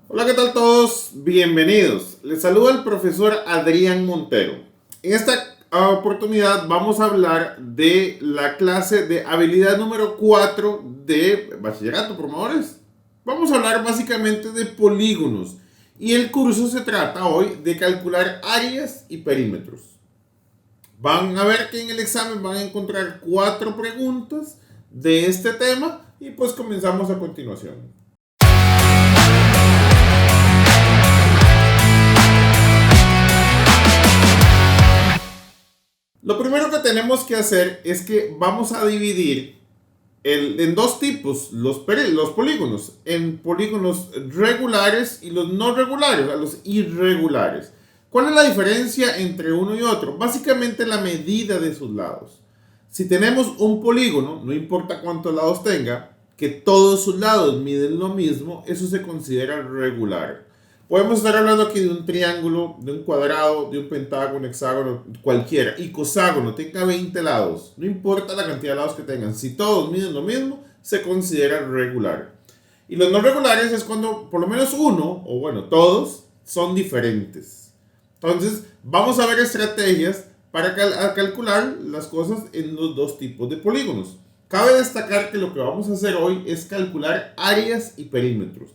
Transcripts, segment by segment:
Hola, ¿qué tal todos? Bienvenidos. Les saluda el profesor Adrián Montero. En esta oportunidad vamos a hablar de la clase de habilidad número 4 de bachillerato, promotores. Vamos a hablar básicamente de polígonos y el curso se trata hoy de calcular áreas y perímetros. Van a ver que en el examen van a encontrar 4 preguntas de este tema y pues comenzamos a continuación. Lo primero que tenemos que hacer es que vamos a dividir en dos tipos los polígonos, en polígonos regulares y los no regulares, a los irregulares. ¿Cuál es la diferencia entre uno y otro? Básicamente la medida de sus lados. Si tenemos un polígono, no importa cuántos lados tenga, que todos sus lados miden lo mismo, eso se considera regular. Podemos estar hablando aquí de un triángulo, de un cuadrado, de un pentágono, hexágono, cualquiera. Icoságono, tenga 20 lados. No importa la cantidad de lados que tengan. Si todos miden lo mismo, se considera regular. Y los no regulares es cuando por lo menos uno, o bueno, todos, son diferentes. Entonces, vamos a ver estrategias para calcular las cosas en los dos tipos de polígonos. Cabe destacar que lo que vamos a hacer hoy es calcular áreas y perímetros.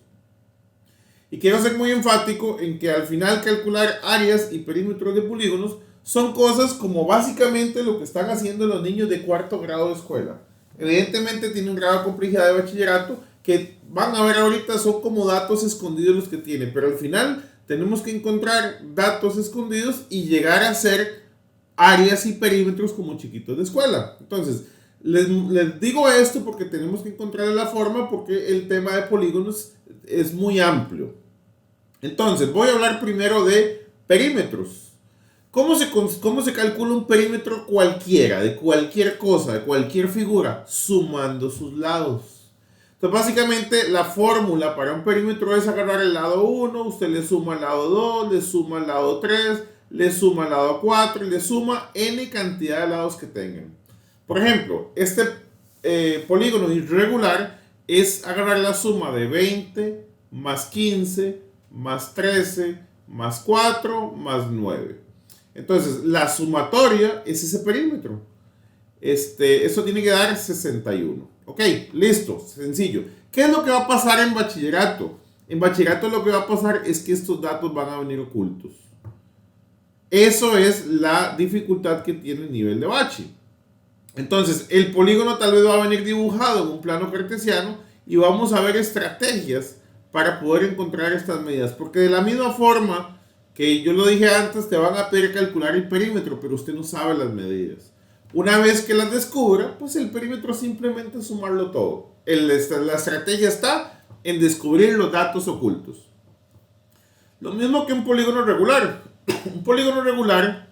Y quiero ser muy enfático en que al final calcular áreas y perímetros de polígonos son cosas como básicamente lo que están haciendo los niños de cuarto grado de escuela. Evidentemente tiene un grado de complejidad de bachillerato que van a ver ahorita son como datos escondidos los que tienen, pero al final tenemos que encontrar datos escondidos y llegar a hacer áreas y perímetros como chiquitos de escuela. Entonces, les digo esto porque tenemos que encontrar la forma porque el tema de polígonos es muy amplio. Entonces, voy a hablar primero de perímetros. ¿Cómo se calcula un perímetro cualquiera, de cualquier cosa, de cualquier figura? Sumando sus lados. Entonces, básicamente, la fórmula para un perímetro es agarrar el lado 1, usted le suma al lado 2, le suma al lado 3, le suma al lado 4 y le suma n cantidad de lados que tengan. Por ejemplo, este polígono irregular es agarrar la suma de 20 más 15 más 13 más 4 más 9. Entonces, la sumatoria es ese perímetro. Eso tiene que dar 61. Ok, listo, sencillo. ¿Qué es lo que va a pasar en bachillerato? En bachillerato lo que va a pasar es que estos datos van a venir ocultos. Eso es la dificultad que tiene el nivel de bachi. Entonces, el polígono tal vez va a venir dibujado en un plano cartesiano y vamos a ver estrategias para poder encontrar estas medidas. Porque de la misma forma que yo lo dije antes, te van a pedir calcular el perímetro, pero usted no sabe las medidas. Una vez que las descubra, pues el perímetro simplemente es sumarlo todo. La estrategia está en descubrir los datos ocultos. Lo mismo que un polígono regular. Un polígono regular,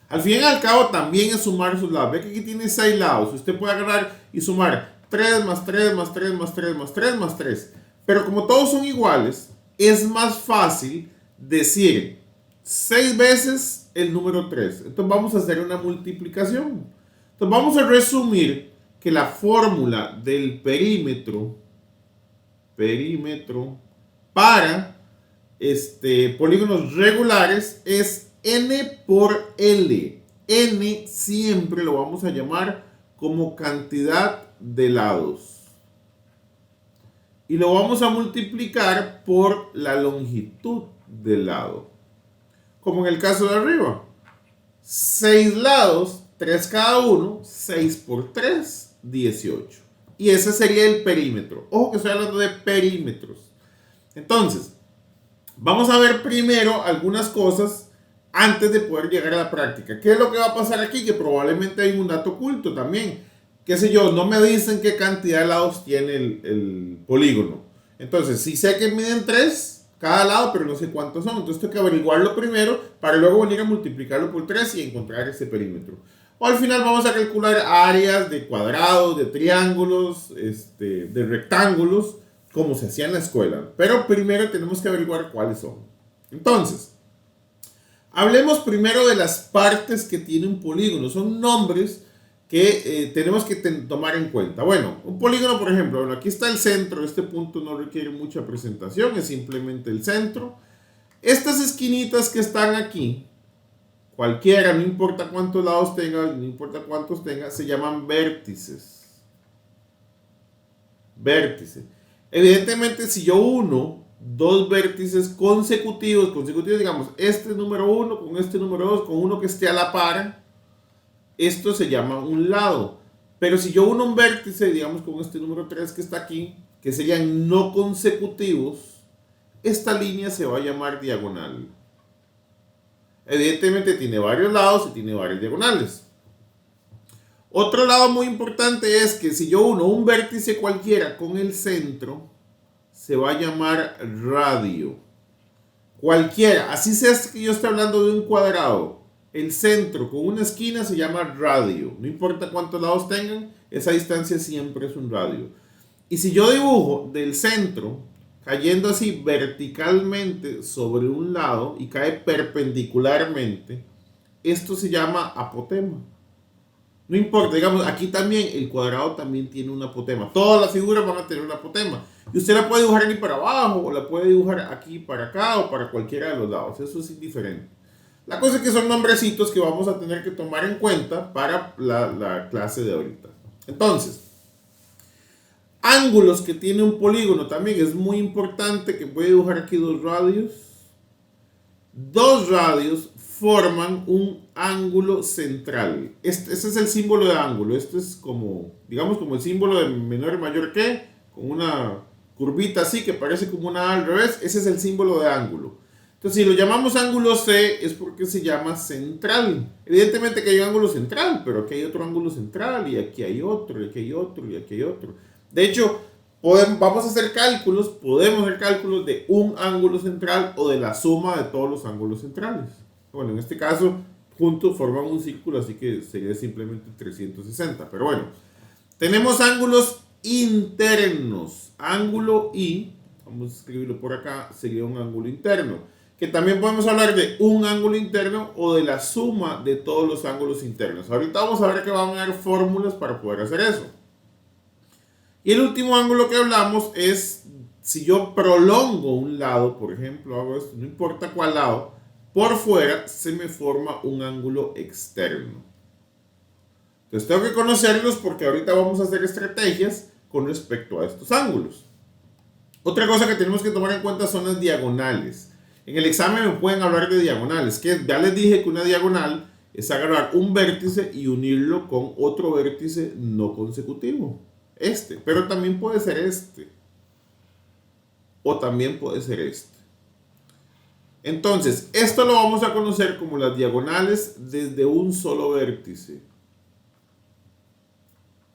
al fin y al cabo, también es sumar sus lados. Ve que aquí tiene 6 lados. Usted puede agarrar y sumar 3 más 3 más 3 más 3 más 3 más 3. Pero como todos son iguales, es más fácil decir 6 veces el número 3. Entonces vamos a hacer una multiplicación. Entonces vamos a resumir que la fórmula del perímetro para polígonos regulares es n por L. N siempre lo vamos a llamar como cantidad de lados. Y lo vamos a multiplicar por la longitud del lado. Como en el caso de arriba. 6 lados, 3 cada uno, 6 por 3, 18. Y ese sería el perímetro. Ojo que estoy hablando de perímetros. Entonces, vamos a ver primero algunas cosas antes de poder llegar a la práctica. ¿Qué es lo que va a pasar aquí? Que probablemente hay un dato oculto también. Qué sé yo, no me dicen qué cantidad de lados tiene el polígono. Entonces, sí sé que miden 3 cada lado, pero no sé cuántos son. Entonces tengo que averiguarlo primero para luego venir a multiplicarlo por 3 y encontrar ese perímetro. O al final vamos a calcular áreas de cuadrados, de triángulos, de rectángulos, como se hacía en la escuela. Pero primero tenemos que averiguar cuáles son. Entonces, hablemos primero de las partes que tiene un polígono. Son nombres que tenemos que tomar en cuenta. Bueno, un polígono, por ejemplo, bueno, aquí está el centro, este punto no requiere mucha presentación, es simplemente el centro. Estas esquinitas que están aquí, cualquiera, no importa cuántos lados tenga, no importa cuántos tenga, se llaman vértices. Vértice. Evidentemente, si yo uno dos vértices consecutivos, digamos, este número 1 con este número 2, con uno que esté a la par, esto se llama un lado. Pero si yo uno un vértice, digamos con este número 3 que está aquí, que serían no consecutivos, esta línea se va a llamar diagonal. Evidentemente tiene varios lados y tiene varias diagonales. Otro lado muy importante es que si yo uno un vértice cualquiera con el centro, se va a llamar radio. Cualquiera, así sea que yo esté hablando de un cuadrado, el centro con una esquina se llama radio. No importa cuántos lados tengan, esa distancia siempre es un radio. Y si yo dibujo del centro cayendo así verticalmente sobre un lado y cae perpendicularmente, esto se llama apotema. No importa, digamos, aquí también el cuadrado también tiene un apotema. Todas las figuras van a tener un apotema. Y usted la puede dibujar aquí para abajo, o la puede dibujar aquí para acá, o para cualquiera de los lados. Eso es indiferente. La cosa es que son nombrecitos que vamos a tener que tomar en cuenta para la clase de ahorita. Entonces, ángulos que tiene un polígono también es muy importante, que voy a dibujar aquí dos radios. Dos radios forman un ángulo central. Este es el símbolo de ángulo. Este es como, digamos, como el símbolo de menor y mayor que, con una curvita así que parece como una A al revés. Ese es el símbolo de ángulo. Entonces, si lo llamamos ángulo C, es porque se llama central. Evidentemente que hay un ángulo central, pero aquí hay otro ángulo central, y aquí hay otro, y aquí hay otro, y aquí hay otro. De hecho, vamos a hacer cálculos, podemos hacer cálculos de un ángulo central o de la suma de todos los ángulos centrales. Bueno, en este caso, juntos forman un círculo, así que sería simplemente 360. Pero bueno, tenemos ángulos internos. Ángulo I, vamos a escribirlo por acá, sería un ángulo interno. Que también podemos hablar de un ángulo interno o de la suma de todos los ángulos internos. Ahorita vamos a ver que van a haber fórmulas para poder hacer eso. Y el último ángulo que hablamos es si yo prolongo un lado, por ejemplo, hago esto, no importa cuál lado, por fuera se me forma un ángulo externo. Entonces tengo que conocerlos porque ahorita vamos a hacer estrategias con respecto a estos ángulos. Otra cosa que tenemos que tomar en cuenta son las diagonales. En el examen me pueden hablar de diagonales, que ya les dije que una diagonal es agarrar un vértice y unirlo con otro vértice no consecutivo. Pero también puede ser este. O también puede ser este. Entonces, esto lo vamos a conocer como las diagonales desde un solo vértice.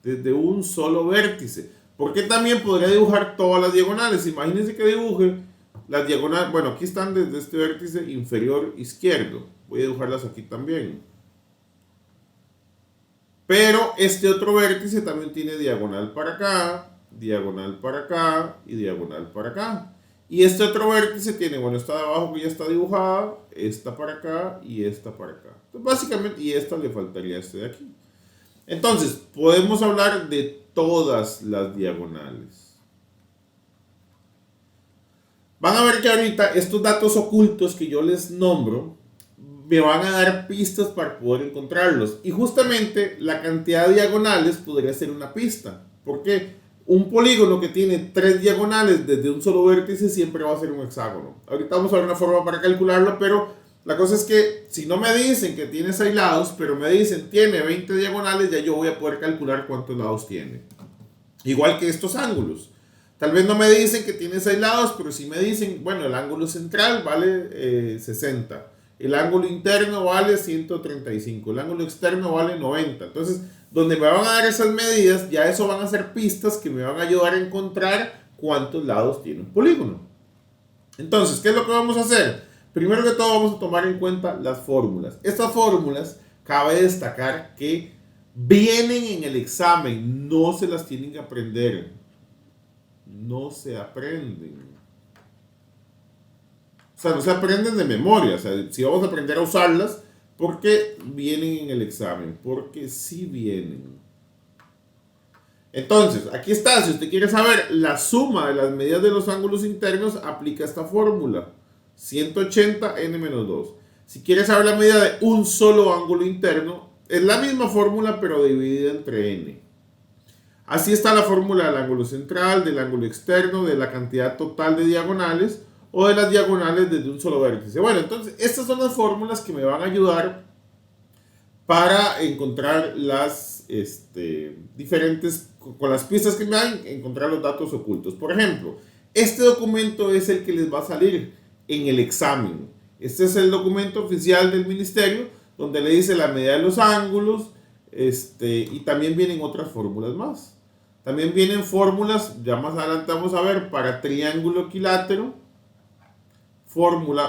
Desde un solo vértice. Porque también podría dibujar todas las diagonales. Imagínense que dibuje las diagonales. Bueno, aquí están desde este vértice inferior izquierdo. Voy a dibujarlas aquí también. Pero este otro vértice también tiene diagonal para acá, diagonal para acá y diagonal para acá. Y este otro vértice tiene, bueno, esta de abajo que ya está dibujada, esta para acá y esta para acá. Entonces, básicamente, y esta le faltaría este de aquí. Entonces, podemos hablar de todas las diagonales. Van a ver que ahorita estos datos ocultos que yo les nombro me van a dar pistas para poder encontrarlos. Y justamente la cantidad de diagonales podría ser una pista. Porque un polígono que tiene 3 diagonales desde un solo vértice siempre va a ser un hexágono. Ahorita vamos a ver una forma para calcularlo, pero la cosa es que si no me dicen que tiene 6 lados, pero me dicen tiene 20 diagonales, ya yo voy a poder calcular cuántos lados tiene. Igual que estos ángulos. Tal vez no me dicen que tiene 6 lados, pero si me dicen, bueno, el ángulo central vale 60. El ángulo interno vale 135. El ángulo externo vale 90. Entonces, donde me van a dar esas medidas, ya eso van a ser pistas que me van a ayudar a encontrar cuántos lados tiene un polígono. Entonces, ¿qué es lo que vamos a hacer? Primero que todo vamos a tomar en cuenta las fórmulas. Estas fórmulas, cabe destacar que vienen en el examen, no se las tienen que aprender. No se aprenden. O sea, no se aprenden de memoria. O sea, si vamos a aprender a usarlas, Porque vienen en el examen, porque sí vienen. Entonces, aquí está, si usted quiere saber la suma de las medidas de los ángulos internos, aplica esta fórmula, 180n-2. Si quiere saber la medida de un solo ángulo interno, es la misma fórmula pero dividida entre n. Así está la fórmula del ángulo central, del ángulo externo, de la cantidad total de diagonales o de las diagonales desde un solo vértice. Bueno, entonces estas son las fórmulas que me van a ayudar para encontrar las diferentes, con las pistas que me dan, encontrar los datos ocultos. Por ejemplo, este documento es el que les va a salir en el examen. Este es el documento oficial del ministerio donde le dice la medida de los ángulos y también vienen otras fórmulas más. También vienen fórmulas, ya más adelante vamos a ver, para triángulo equilátero,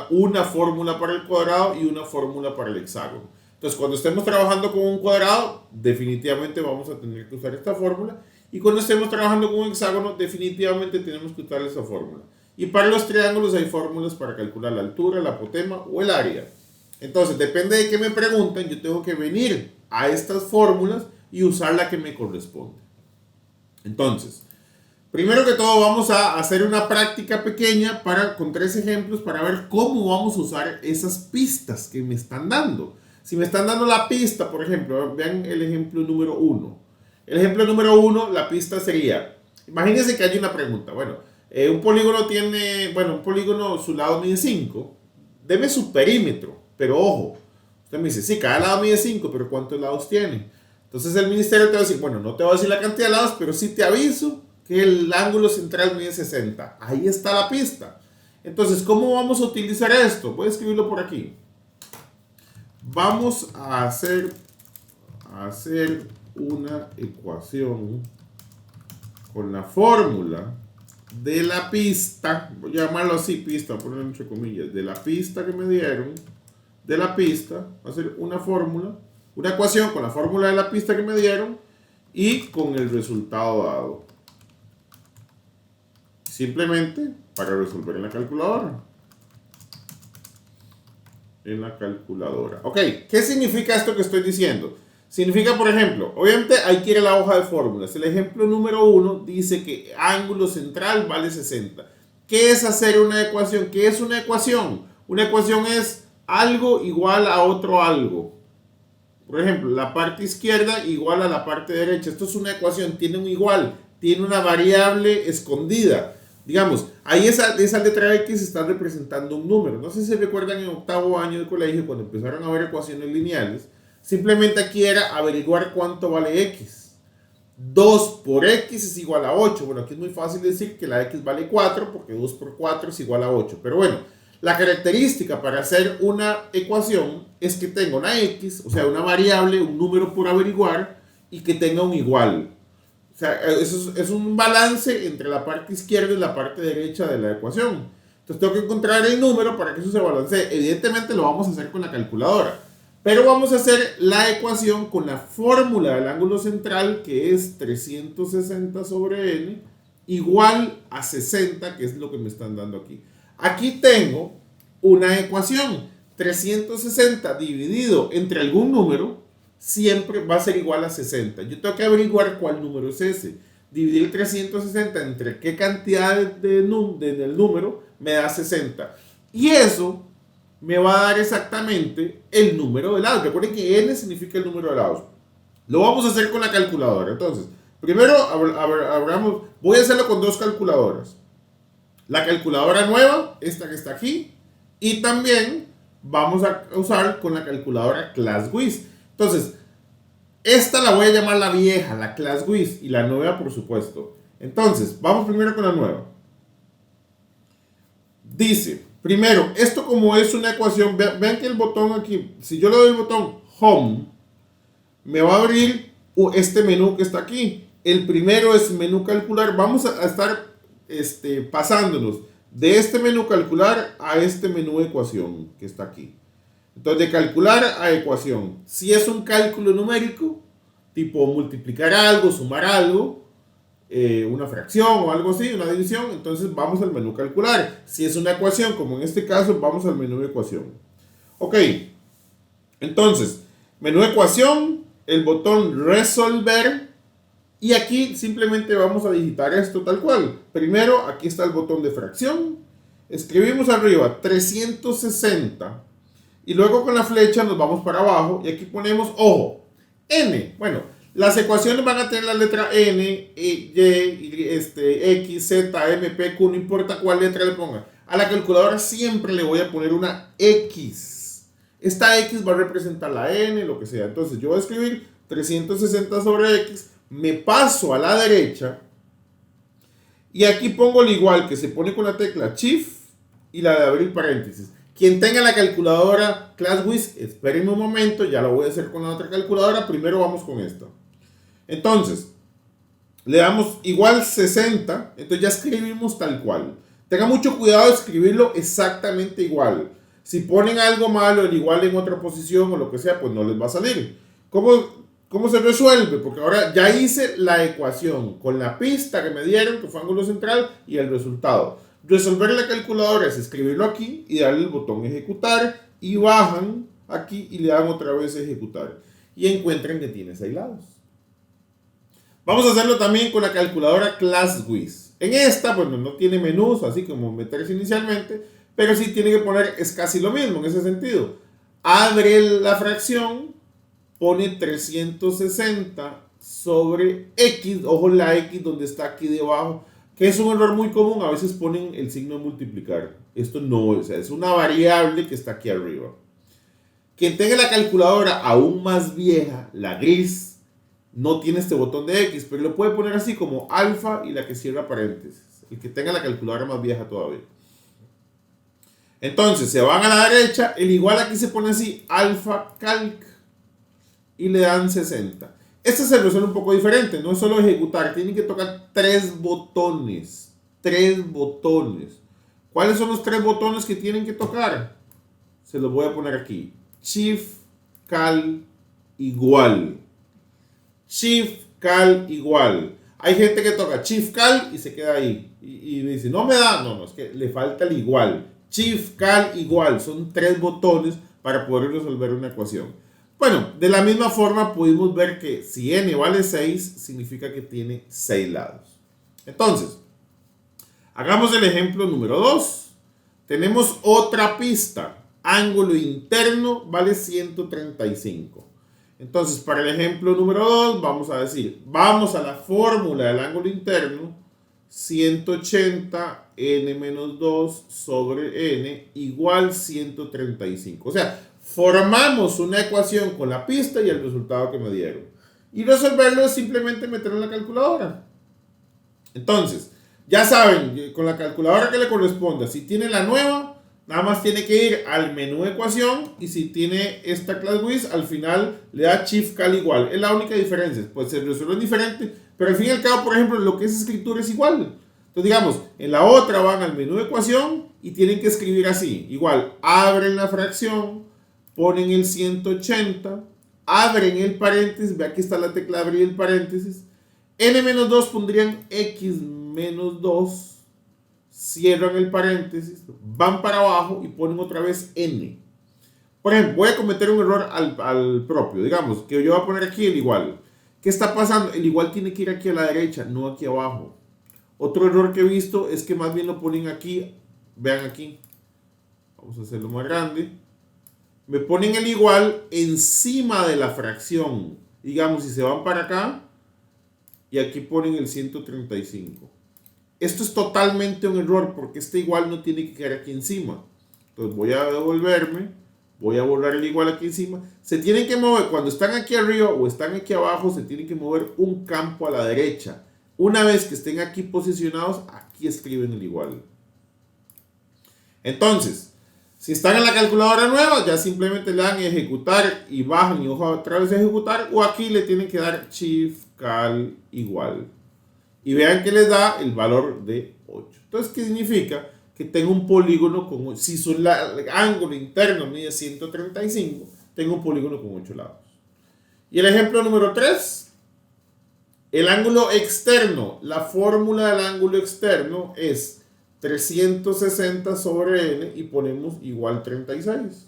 una fórmula para el cuadrado y una fórmula para el hexágono. Entonces, cuando estemos trabajando con un cuadrado, definitivamente vamos a tener que usar esta fórmula. Y cuando estemos trabajando con un hexágono, definitivamente tenemos que usar esa fórmula. Y para los triángulos hay fórmulas para calcular la altura, la apotema o el área. Entonces, depende de qué me pregunten, yo tengo que venir a estas fórmulas y usar la que me corresponde. Entonces, primero que todo vamos a hacer una práctica pequeña con 3 ejemplos para ver cómo vamos a usar esas pistas que me están dando. Si me están dando la pista, por ejemplo, vean el ejemplo número 1. El ejemplo número 1, la pista sería, imagínense que hay una pregunta. Bueno, un polígono, su lado mide 5. Deme su perímetro, pero ojo, usted me dice, sí, cada lado mide 5, pero ¿cuántos lados tiene? Entonces el ministerio te va a decir, bueno, no te voy a decir la cantidad de lados, pero sí te aviso que el ángulo central mide 60. Ahí está la pista. Entonces, ¿cómo vamos a utilizar esto? Voy a escribirlo por aquí. Vamos a hacer una ecuación con la fórmula de la pista, voy a llamarlo así, pista, voy a ponerlo entre comillas, de la pista que me dieron, de la pista, va a ser una ecuación con la fórmula de la pista que me dieron y con el resultado dado. Simplemente para resolver en la calculadora. Ok, ¿qué significa esto que estoy diciendo? Significa, por ejemplo, obviamente ahí quiere la hoja de fórmulas. El ejemplo número 1 dice que ángulo central vale 60. ¿Qué es hacer una ecuación? ¿Qué es una ecuación? Una ecuación es algo igual a otro algo. Por ejemplo, la parte izquierda igual a la parte derecha. Esto es una ecuación, tiene un igual, tiene una variable escondida. Digamos, ahí esa letra X está representando un número. No sé si recuerdan en octavo año de colegio cuando empezaron a ver ecuaciones lineales. Simplemente aquí era averiguar cuánto vale X. 2 por X es igual a 8. Bueno, aquí es muy fácil decir que la X vale 4 porque 2 por 4 es igual a 8. Pero bueno, la característica para hacer una ecuación es que tenga una X, o sea, una variable, un número por averiguar y que tenga un igual. O sea, eso es un balance entre la parte izquierda y la parte derecha de la ecuación. Entonces tengo que encontrar el número para que eso se balancee. Evidentemente lo vamos a hacer con la calculadora. Pero vamos a hacer la ecuación con la fórmula del ángulo central, que es 360 sobre n, igual a 60, que es lo que me están dando aquí. Aquí tengo una ecuación. 360 dividido entre algún número siempre va a ser igual a 60. Yo tengo que averiguar cuál número es ese. Dividir 360 entre qué cantidad del número me da 60. Y eso me va a dar exactamente el número de lados. Recuerden que n significa el número de lados. Lo vamos a hacer con la calculadora. Entonces, primero voy a hacerlo con 2 calculadoras. La calculadora nueva, esta que está aquí, y también vamos a usar con la calculadora ClassWiz. Entonces, esta la voy a llamar la vieja, la ClassWiz, y la nueva, por supuesto. Entonces, vamos primero con la nueva. Dice, primero, esto como es una ecuación, vean que el botón aquí, si yo le doy el botón Home, me va a abrir este menú que está aquí. El primero es menú calcular. Vamos a estar pasándonos de este menú calcular a este menú ecuación que está aquí. Entonces, de calcular a ecuación. Si es un cálculo numérico, tipo multiplicar algo, sumar algo, una fracción o algo así, una división, entonces vamos al menú calcular. Si es una ecuación, como en este caso, vamos al menú ecuación. Ok, Entonces, menú ecuación, el botón resolver, y aquí simplemente vamos a digitar esto tal cual. Primero, aquí está el botón de fracción, escribimos arriba 360 y luego con la flecha nos vamos para abajo y aquí ponemos, ojo, n. Bueno, las ecuaciones van a tener la letra n, x, z, m, p, q, no importa cuál letra le ponga. A la calculadora siempre le voy a poner una x. Esta x va a representar la n, lo que sea. Entonces yo voy a escribir 360 sobre x, me paso a la derecha y aquí pongo el igual que se pone con la tecla Shift y la de abrir paréntesis. Quien tenga la calculadora ClassWiz, espérenme un momento, ya lo voy a hacer con la otra calculadora. Primero vamos con esta. Entonces, le damos igual 60, entonces ya escribimos tal cual. Tenga mucho cuidado de escribirlo exactamente igual. Si ponen algo malo, el igual en otra posición o lo que sea, pues no les va a salir. ¿Cómo se resuelve? Porque ahora ya hice la ecuación con la pista que me dieron, que fue ángulo central, y el resultado. Resolver la calculadora es escribirlo aquí y darle el botón ejecutar y bajan aquí y le dan otra vez ejecutar. Y encuentran que tiene 6 lados. Vamos a hacerlo también con la calculadora ClassWiz. En esta, bueno, no tiene menús, así como meterse inicialmente, pero sí tiene que poner, es casi lo mismo en ese sentido. Abre la fracción, pone 360 sobre x, ojo la x donde está aquí debajo, que es un error muy común, a veces ponen el signo de multiplicar. Esto no, o sea, es una variable que está aquí arriba. Quien tenga la calculadora aún más vieja, la gris, no tiene este botón de X, pero lo puede poner así como alfa y la que cierra paréntesis. El que tenga la calculadora más vieja todavía. Entonces, se van a la derecha, el igual aquí se pone así, alfa calc, y le dan 60. Este se resuelve un poco diferente, no es solo ejecutar, tienen que tocar 3 botones. 3 botones. ¿Cuáles son los 3 botones que tienen que tocar? Se los voy a poner aquí. Shift, cal, igual. Shift, cal, igual. Hay gente que toca Shift, cal y se queda ahí. Y dice, no me da. No, es que le falta el igual. Shift, cal, igual. Son 3 botones para poder resolver una ecuación. Bueno, de la misma forma pudimos ver que si n vale 6, significa que tiene 6 lados. Entonces, hagamos el ejemplo número 2. Tenemos otra pista. Ángulo interno vale 135. Entonces, para el ejemplo número 2, vamos a decir, vamos a la fórmula del ángulo interno, 180 n menos 2 sobre n igual 135. O sea, formamos una ecuación con la pista y el resultado que me dieron. Y resolverlo es simplemente meterlo en la calculadora. Entonces, ya saben, con la calculadora que le corresponda, si tiene la nueva, nada más tiene que ir al menú ecuación y si tiene esta ClassWiz, al final le da Shift cal igual. Es la única diferencia. Pues se resuelve diferente, pero al fin y al cabo, por ejemplo, lo que es escritura es igual. Entonces, digamos, en la otra van al menú ecuación y tienen que escribir así. Igual, abren la fracción, ponen el 180, abren el paréntesis, ve aquí está la tecla de abrir el paréntesis. n-2 pondrían x-2. Cierran el paréntesis, van para abajo y ponen otra vez n. Por ejemplo, voy a cometer un error al propio. Digamos que yo voy a poner aquí el igual. ¿Qué está pasando? El igual tiene que ir aquí a la derecha, no aquí abajo. Otro error que he visto es que más bien lo ponen aquí. Vean aquí. Vamos a hacerlo más grande. Me ponen el igual encima de la fracción. Digamos, si se van para acá y aquí ponen el 135. Esto es totalmente un error porque este igual no tiene que quedar aquí encima. Entonces voy a devolverme, voy a borrar el igual aquí encima. Se tienen que mover, cuando están aquí arriba o están aquí abajo, se tienen que mover un campo a la derecha. Una vez que estén aquí posicionados, aquí escriben el igual. Entonces, si están en la calculadora nueva, ya simplemente le dan ejecutar y bajan y otra vez ejecutar, o aquí le tienen que dar Shift cal igual. Y vean que les da el valor de 8. Entonces, ¿qué significa? Que tengo un polígono con, si el ángulo interno mide 135, tengo un polígono con 8 lados. Y el ejemplo número 3, el ángulo externo. La fórmula del ángulo externo es 360 sobre n y ponemos igual 36.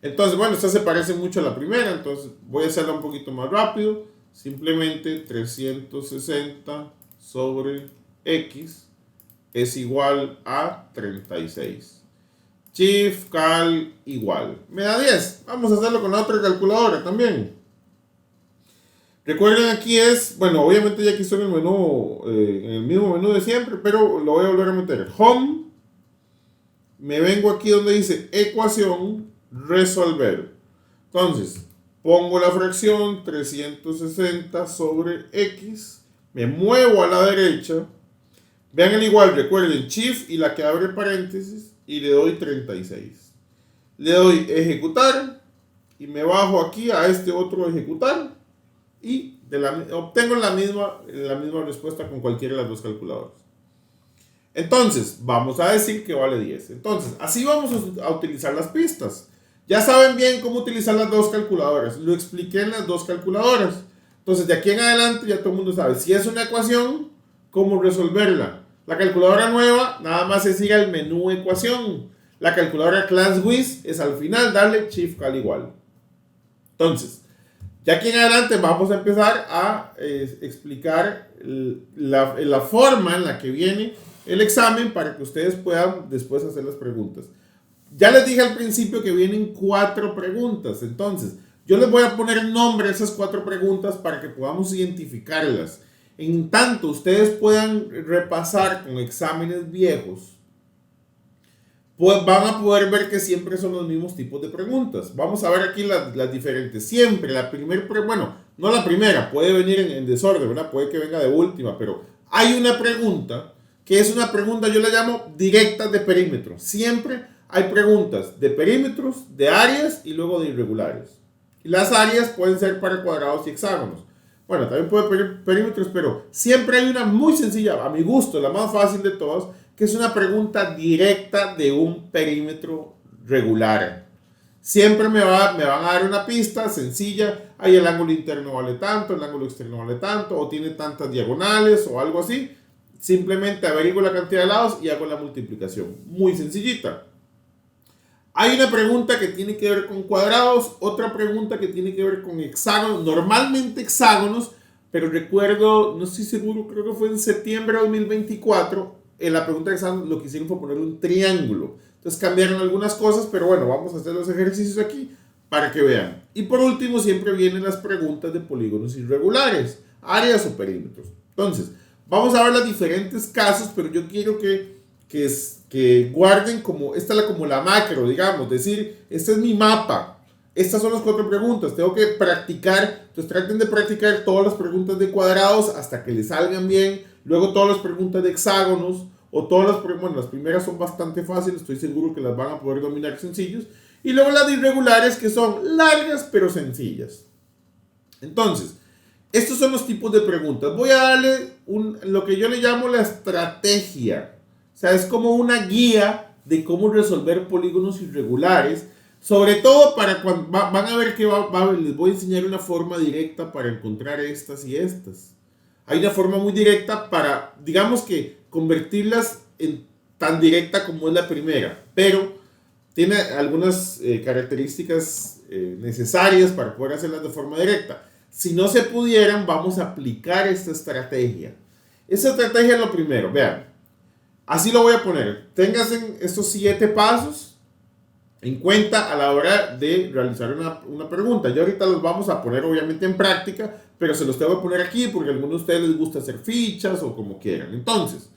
Entonces, bueno, esta se parece mucho a la primera, entonces voy a hacerla un poquito más rápido. Simplemente 360 sobre X es igual a 36. Shift cal igual. Me da 10. Vamos a hacerlo con la otra calculadora también. Recuerden, aquí es, bueno, obviamente ya aquí estoy en el menú, en el mismo menú de siempre, pero lo voy a volver a meter. Home, me vengo aquí donde dice ecuación, resolver. Entonces, pongo la fracción 360 sobre X, me muevo a la derecha, vean el igual, recuerden, Shift y la que abre paréntesis, y le doy 36. Le doy ejecutar, y me bajo aquí a este otro ejecutar, y obtengo la misma respuesta con cualquiera de las dos calculadoras. Entonces, vamos a decir que vale 10. Entonces, así vamos a utilizar las pistas. Ya saben bien cómo utilizar las dos calculadoras. Lo expliqué en las dos calculadoras. Entonces, de aquí en adelante ya todo el mundo sabe. Si es una ecuación, cómo resolverla. La calculadora nueva, nada más es ir al menú ecuación. La calculadora ClassWiz es al final, darle Shift cal igual. Entonces, ya aquí en adelante vamos a empezar a explicar la forma en la que viene el examen para que ustedes puedan después hacer las preguntas. Ya les dije al principio que vienen 4 preguntas, entonces yo les voy a poner nombre a esas 4 preguntas para que podamos identificarlas. En tanto ustedes puedan repasar con exámenes viejos, pues van a poder ver que siempre son los mismos tipos de preguntas. Vamos a ver aquí las diferentes. Siempre la primera, bueno, no la primera, puede venir en desorden, ¿verdad? Puede que venga de última, pero hay una pregunta que es una pregunta, yo la llamo directas de perímetro. Siempre hay preguntas de perímetros, de áreas y luego de irregulares. Y las áreas pueden ser para cuadrados y hexágonos. Bueno, también puede haber perímetros, pero siempre hay una muy sencilla, a mi gusto, la más fácil de todas, que es una pregunta directa de un perímetro regular. Siempre me van a dar una pista sencilla, ahí el ángulo interno vale tanto, el ángulo externo vale tanto, o tiene tantas diagonales o algo así. Simplemente averiguo la cantidad de lados y hago la multiplicación. Muy sencillita. Hay una pregunta que tiene que ver con cuadrados, otra pregunta que tiene que ver con hexágonos, normalmente hexágonos, pero recuerdo, no estoy seguro, creo que fue en septiembre de 2024, en la pregunta de hexágonos lo que hicieron fue ponerle un triángulo. Entonces cambiaron algunas cosas, pero bueno, vamos a hacer los ejercicios aquí para que vean. Y por último siempre vienen las preguntas de polígonos irregulares, áreas o perímetros. Entonces, vamos a ver los diferentes casos, pero yo quiero que guarden como, como la macro, digamos, decir, este es mi mapa, estas son las 4 preguntas, tengo que practicar, entonces traten de practicar todas las preguntas de cuadrados hasta que les salgan bien, luego todas las preguntas de hexágonos, o todas las primeras son bastante fáciles, estoy seguro que las van a poder dominar sencillos, y luego las de irregulares que son largas pero sencillas. Entonces, estos son los tipos de preguntas. Voy a darle lo que yo le llamo la estrategia. O sea, es como una guía de cómo resolver polígonos irregulares. Sobre todo para cuando van a ver que les voy a enseñar una forma directa para encontrar estas y estas. Hay una forma muy directa para, digamos que, convertirlas en tan directa como es la primera. Pero tiene algunas características necesarias para poder hacerlas de forma directa. Si no se pudieran, vamos a aplicar esta estrategia. Esta estrategia es lo primero, vean. Así lo voy a poner. Ténganse estos 7 pasos en cuenta a la hora de realizar una pregunta. Ya ahorita los vamos a poner obviamente en práctica, pero se los tengo que poner aquí porque a algunos de ustedes les gusta hacer fichas o como quieran. Entonces,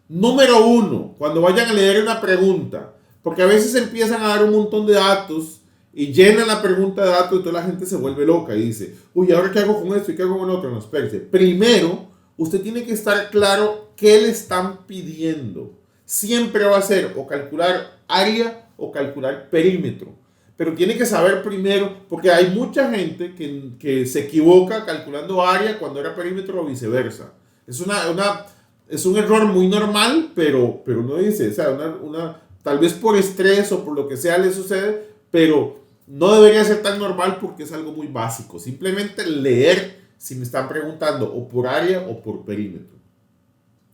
número 1, cuando vayan a leer una pregunta, porque a veces empiezan a dar un montón de datos y llenan la pregunta de datos y toda la gente se vuelve loca y dice, uy, ¿ahora qué hago con esto y qué hago con lo otro? No, espérese. Primero, usted tiene que estar claro qué le están pidiendo. Siempre va a ser o calcular área o calcular perímetro. Pero tiene que saber primero, porque hay mucha gente que se equivoca calculando área cuando era perímetro o viceversa. Es un error muy normal, pero uno dice, o sea, tal vez por estrés o por lo que sea le sucede, pero no debería ser tan normal porque es algo muy básico. Simplemente leer si me están preguntando o por área o por perímetro.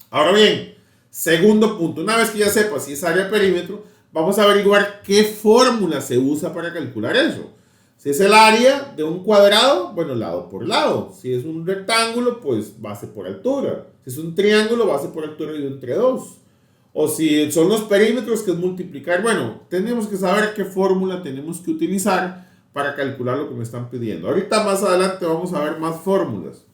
Ahora bien, segundo punto, una vez que ya sepa si es área o perímetro, vamos a averiguar qué fórmula se usa para calcular eso. Si es el área de un cuadrado, bueno, lado por lado. Si es un rectángulo, pues base por altura. Si es un triángulo, base por altura y entre dos. O si son los perímetros, que es multiplicar. Bueno, tenemos que saber qué fórmula tenemos que utilizar para calcular lo que me están pidiendo. Ahorita más adelante vamos a ver más fórmulas.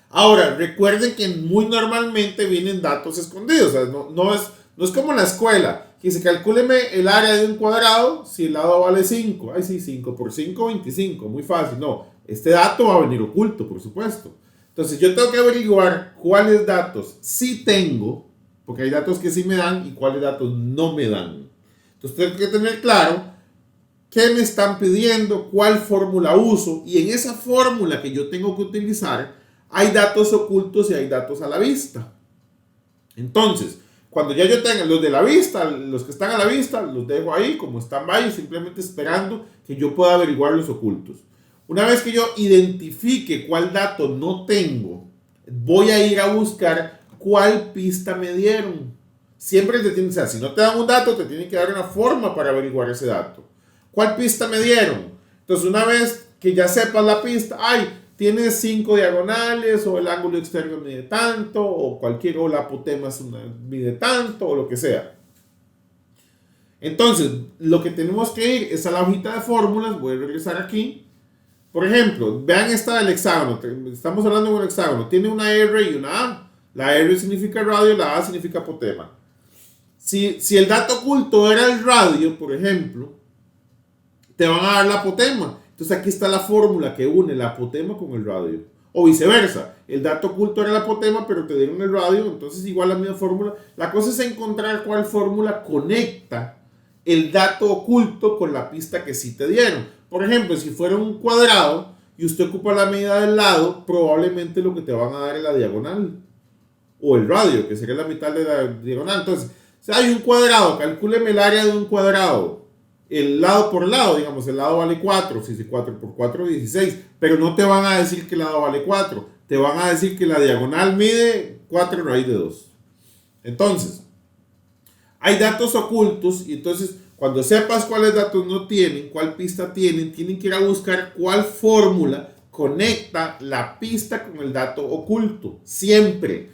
Ahora, recuerden que muy normalmente vienen datos escondidos. O sea, no es como en la escuela, que se calcúleme el área de un cuadrado si el lado vale 5. Ay, sí, 5 por 5, 25. Muy fácil. No, este dato va a venir oculto, por supuesto. Entonces, yo tengo que averiguar cuáles datos sí tengo, porque hay datos que sí me dan y cuáles datos no me dan. Entonces, tengo que tener claro qué me están pidiendo, cuál fórmula uso, y en esa fórmula que yo tengo que utilizar, hay datos ocultos y hay datos a la vista. Entonces, cuando ya yo tenga los de la vista, los que están a la vista, los dejo ahí como stand-by, simplemente esperando que yo pueda averiguar los ocultos. Una vez que yo identifique cuál dato no tengo, voy a ir a buscar cuál pista me dieron. Siempre te tiene, o sea, si no te dan un dato, te tienen que dar una forma para averiguar ese dato. ¿Cuál pista me dieron? Entonces, una vez que ya sepas la pista, tiene 5 diagonales, o el ángulo externo mide tanto, o la apotema mide tanto, o lo que sea. Entonces, lo que tenemos que ir es a la hojita de fórmulas. Voy a regresar aquí. Por ejemplo, vean esta del hexágono. Estamos hablando de un hexágono. Tiene una R y una A. La R significa radio, la A significa apotema. Si el dato oculto era el radio, por ejemplo, te van a dar la apotema. Entonces aquí está la fórmula que une la apotema con el radio. O viceversa, el dato oculto era el apotema, pero te dieron el radio, entonces igual la misma fórmula. La cosa es encontrar cuál fórmula conecta el dato oculto con la pista que sí te dieron. Por ejemplo, si fuera un cuadrado y usted ocupa la medida del lado, probablemente lo que te van a dar es la diagonal. O el radio, que sería la mitad de la diagonal. Entonces, si hay un cuadrado, calcúleme el área de un cuadrado. El lado por lado, digamos, el lado vale 4, si es 4 por 4, 16, pero no te van a decir que el lado vale 4, te van a decir que la diagonal mide 4 raíz de 2. Entonces, hay datos ocultos, y entonces cuando sepas cuáles datos no tienen, cuál pista tienen que ir a buscar cuál fórmula conecta la pista con el dato oculto, siempre.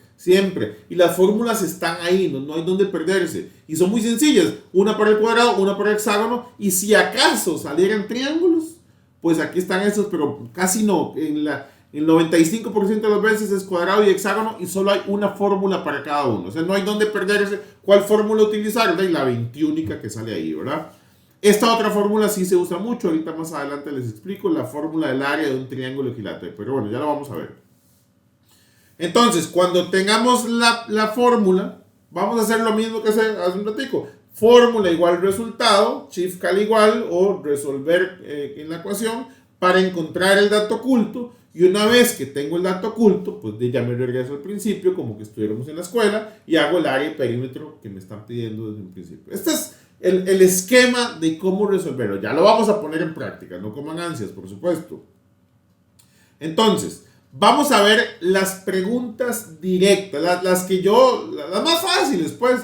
Y las fórmulas están ahí, no hay donde perderse. Y son muy sencillas, una para el cuadrado, una para el hexágono, y si acaso salieran triángulos, pues aquí están esos, pero casi no. El 95% de las veces es cuadrado y hexágono, y solo hay una fórmula para cada uno. O sea, no hay donde perderse cuál fórmula utilizar, ¿verdad? Y la 21 que sale ahí, ¿verdad? Esta otra fórmula sí se usa mucho, ahorita más adelante les explico, la fórmula del área de un triángulo equilátero, pero bueno, ya lo vamos a ver. Entonces, cuando tengamos la fórmula, vamos a hacer lo mismo que hace un ratico. Fórmula igual resultado, shift cal igual, o resolver en la ecuación para encontrar el dato oculto. Y una vez que tengo el dato oculto, pues ya me regreso al principio, como que estuviéramos en la escuela, y hago el área y perímetro que me están pidiendo desde un principio. Este es el esquema de cómo resolverlo. Ya lo vamos a poner en práctica, no coman ansias, por supuesto. Entonces, vamos a ver las preguntas directas, las más fáciles, pues,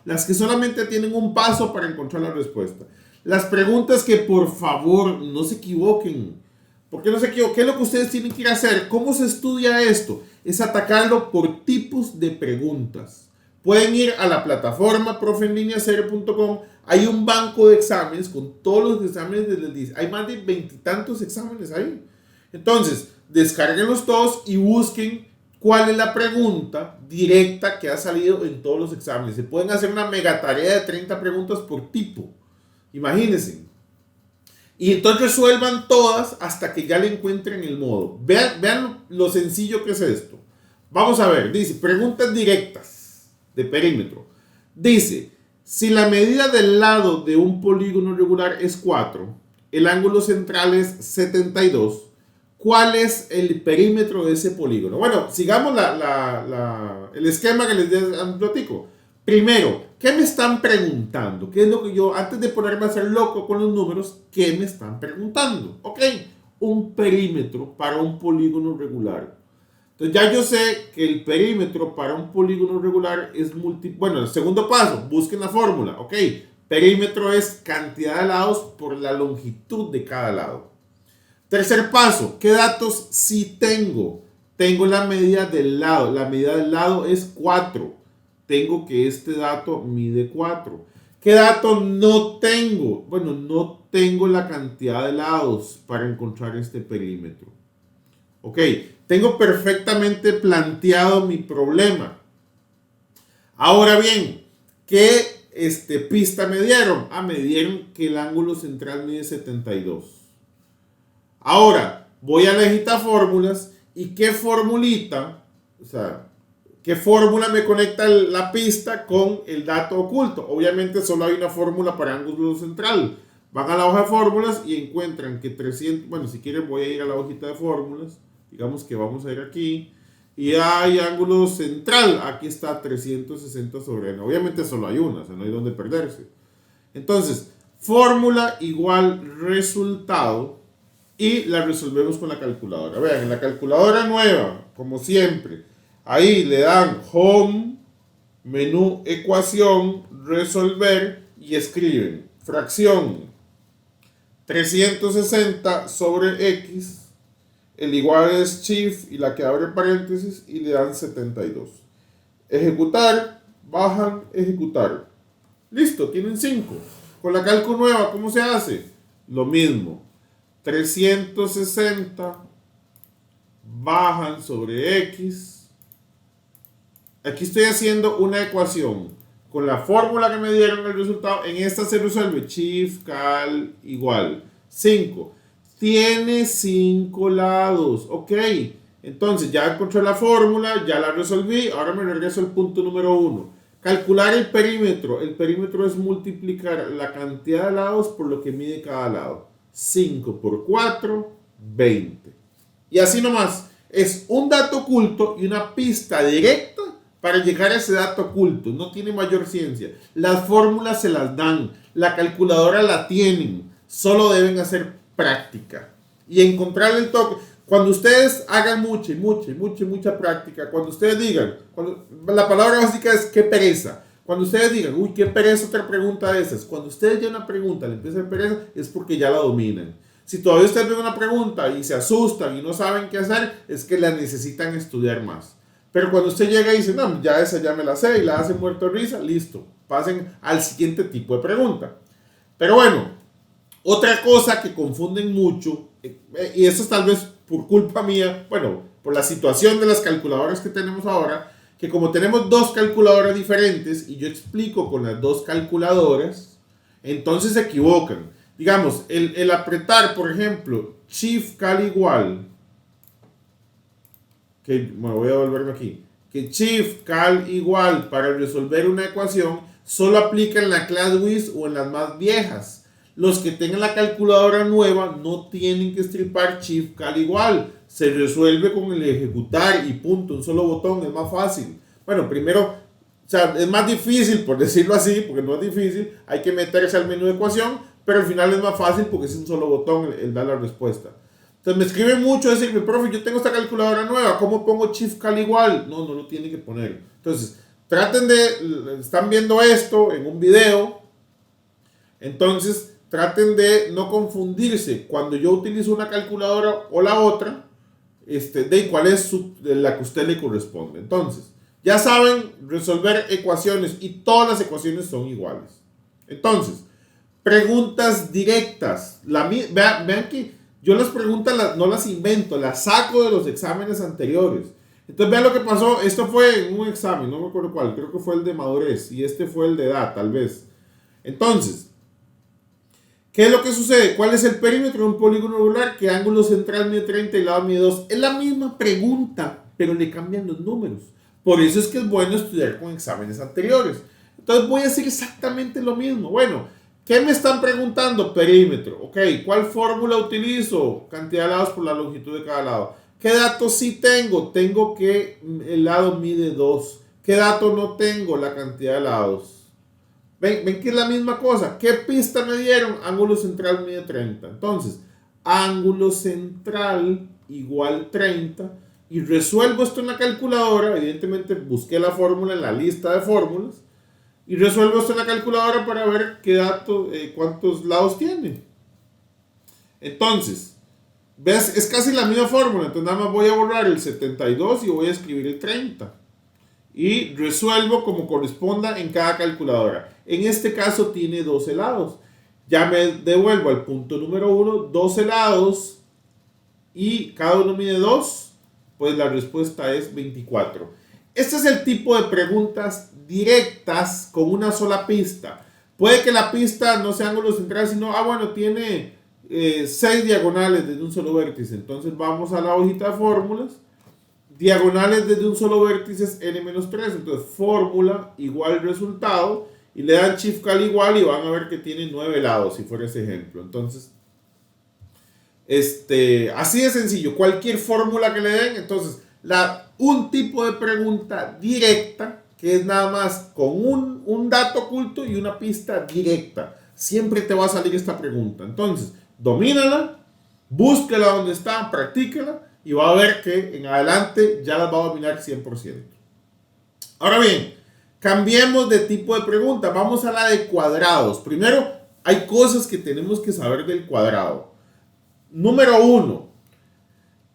las que solamente tienen un paso para encontrar la respuesta. Las preguntas que, por favor, no se equivoquen. ¿Por qué no se equivoquen? ¿Qué es lo que ustedes tienen que ir a hacer? ¿Cómo se estudia esto? Es atacarlo por tipos de preguntas. Pueden ir a la plataforma profeenlineacero.com. Hay un banco de exámenes con todos los exámenes desde el 10. Hay más de 20 y tantos exámenes ahí. Entonces, descárguenlos todos y busquen cuál es la pregunta directa que ha salido en todos los exámenes. Se pueden hacer una mega tarea de 30 preguntas por tipo. Imagínense. Y entonces resuelvan todas hasta que ya le encuentren el modo. Vean lo sencillo que es esto. Vamos a ver. Dice, preguntas directas de perímetro. Dice, si la medida del lado de un polígono regular es 4, el ángulo central es 72, ¿cuál es el perímetro de ese polígono? Bueno, sigamos el esquema que les di hace un platico. Primero, ¿qué me están preguntando? ¿Qué es lo que yo, antes de ponerme a hacer loco con los números, qué me están preguntando? Ok, un perímetro para un polígono regular. Entonces ya yo sé que el perímetro para un polígono regular es bueno, el segundo paso, busquen la fórmula. Ok, Perímetro es cantidad de lados por la longitud de cada lado. Tercer paso, ¿qué datos sí tengo? Tengo la medida del lado. La medida del lado es 4. Tengo que este dato mide 4. ¿Qué dato no tengo? Bueno, no tengo la cantidad de lados para encontrar este perímetro. Ok, tengo perfectamente planteado mi problema. Ahora bien, ¿qué pista me dieron? Me dieron que el ángulo central mide 72. Ahora, voy a la hojita fórmulas y qué formulita, o sea, qué fórmula me conecta la pista con el dato oculto. Obviamente solo hay una fórmula para ángulo central. Van a la hoja de fórmulas y encuentran que 300, bueno, si quieren voy a ir a la hojita de fórmulas, digamos que vamos a ir aquí, y hay ángulo central, aquí está 360 sobre n. Obviamente solo hay una, o sea, no hay donde perderse. Entonces, fórmula igual resultado, y la resolvemos con la calculadora. Vean, en la calculadora nueva, como siempre, ahí le dan home, menú, ecuación, resolver y escriben fracción 360 sobre x, el igual es shift y la que abre paréntesis y le dan 72. Ejecutar, bajan, ejecutar. Listo, tienen 5. Con la calco nueva, ¿cómo se hace? Lo mismo. 360 bajan sobre x. Aquí estoy haciendo una ecuación con la fórmula que me dieron el resultado. En esta se resuelve shift cal igual 5. Tiene 5 lados. Ok, entonces ya encontré la fórmula, ya la resolví. Ahora me regreso al punto número 1. Calcular el perímetro. El perímetro es multiplicar la cantidad de lados por lo que mide cada lado. 5 por 4, 20. Y así nomás. Es un dato oculto y una pista directa para llegar a ese dato oculto. No tiene mayor ciencia. Las fórmulas se las dan. La calculadora la tienen. Solo deben hacer práctica. Y encontrar el toque. Cuando ustedes hagan mucha práctica, cuando ustedes digan, la palabra básica es qué pereza. Cuando ustedes digan, uy, qué pereza otra pregunta de esas. Cuando ustedes ya una pregunta le empieza a pereza, es porque ya la dominan. Si todavía ustedes ven una pregunta y se asustan y no saben qué hacer, es que la necesitan estudiar más. Pero cuando usted llega y dice, no, ya esa ya me la sé y la hace muerto de risa, listo. Pasen al siguiente tipo de pregunta. Pero bueno, otra cosa que confunden mucho, y eso es tal vez por culpa mía, bueno, por la situación de las calculadoras que tenemos ahora, que como tenemos dos calculadoras diferentes y yo explico con las dos calculadoras, entonces se equivocan. Digamos, el apretar, por ejemplo, shift cal igual, que bueno, voy a volverme aquí, que shift cal igual para resolver una ecuación solo aplica en la class WIS o en las más viejas. Los que tengan la calculadora nueva no tienen que estripar shift cal igual. Se resuelve con el ejecutar y punto, un solo botón, es más fácil. Bueno, primero, o sea, es más difícil por decirlo así, porque no es difícil, hay que meterse al menú de ecuación, pero al final es más fácil porque es un solo botón el dar la respuesta. Entonces me escriben mucho decirme, profe, yo tengo esta calculadora nueva, ¿cómo pongo shift cal igual? No, no lo tienen que poner. Entonces, traten de, están viendo esto en un video, entonces traten de no confundirse cuando yo utilizo una calculadora o la otra, de cuál es la que a usted le corresponde. Entonces, ya saben resolver ecuaciones y todas las ecuaciones son iguales. Entonces, preguntas directas. Vean que yo las preguntas no las invento, las saco de los exámenes anteriores. Entonces vean lo que pasó. Esto fue en un examen, no me acuerdo cuál, creo que fue el de madurez y este fue el de edad, tal vez. Entonces, ¿qué es lo que sucede? ¿Cuál es el perímetro de un polígono regular? ¿Qué ángulo central mide 30 y lado mide 2? Es la misma pregunta, pero le cambian los números. Por eso es que es bueno estudiar con exámenes anteriores. Entonces voy a hacer exactamente lo mismo. Bueno, ¿qué me están preguntando? Perímetro. Ok, ¿cuál fórmula utilizo? Cantidad de lados por la longitud de cada lado. ¿Qué datos sí tengo? Tengo que el lado mide 2. ¿Qué dato no tengo? La cantidad de lados. Ven que es la misma cosa. ¿Qué pista me dieron? Ángulo central mide 30. Entonces, ángulo central igual 30. Y resuelvo esto en la calculadora. Evidentemente busqué la fórmula en la lista de fórmulas. y resuelvo esto en la calculadora para ver qué dato, cuántos lados tiene. Entonces, ¿ves? Es casi la misma fórmula. Entonces nada más voy a borrar el 72 y voy a escribir el 30. Y resuelvo como corresponda en cada calculadora. En este caso tiene 12 lados. Ya me devuelvo al punto número 1, 12 lados y cada uno mide 2. Pues la respuesta es 24. Este es el tipo de preguntas directas con una sola pista. Puede que la pista no sea ángulo central, sino, bueno, tiene 6 diagonales desde un solo vértice. Entonces vamos a la hojita de fórmulas. Diagonales desde un solo vértice es n-3. Entonces fórmula igual resultado. Y le dan shift cal igual y van a ver que tiene 9 lados, si fuera ese ejemplo. Entonces, así de sencillo. Cualquier fórmula que le den, entonces, un tipo de pregunta directa, que es nada más con un dato oculto y una pista directa. Siempre te va a salir esta pregunta. Entonces, domínala, búsquela donde está, practíquela y va a ver que en adelante ya las va a dominar 100%. Ahora bien, cambiemos de tipo de pregunta. Vamos a la de cuadrados. Primero, hay cosas que tenemos que saber del cuadrado. Número 1.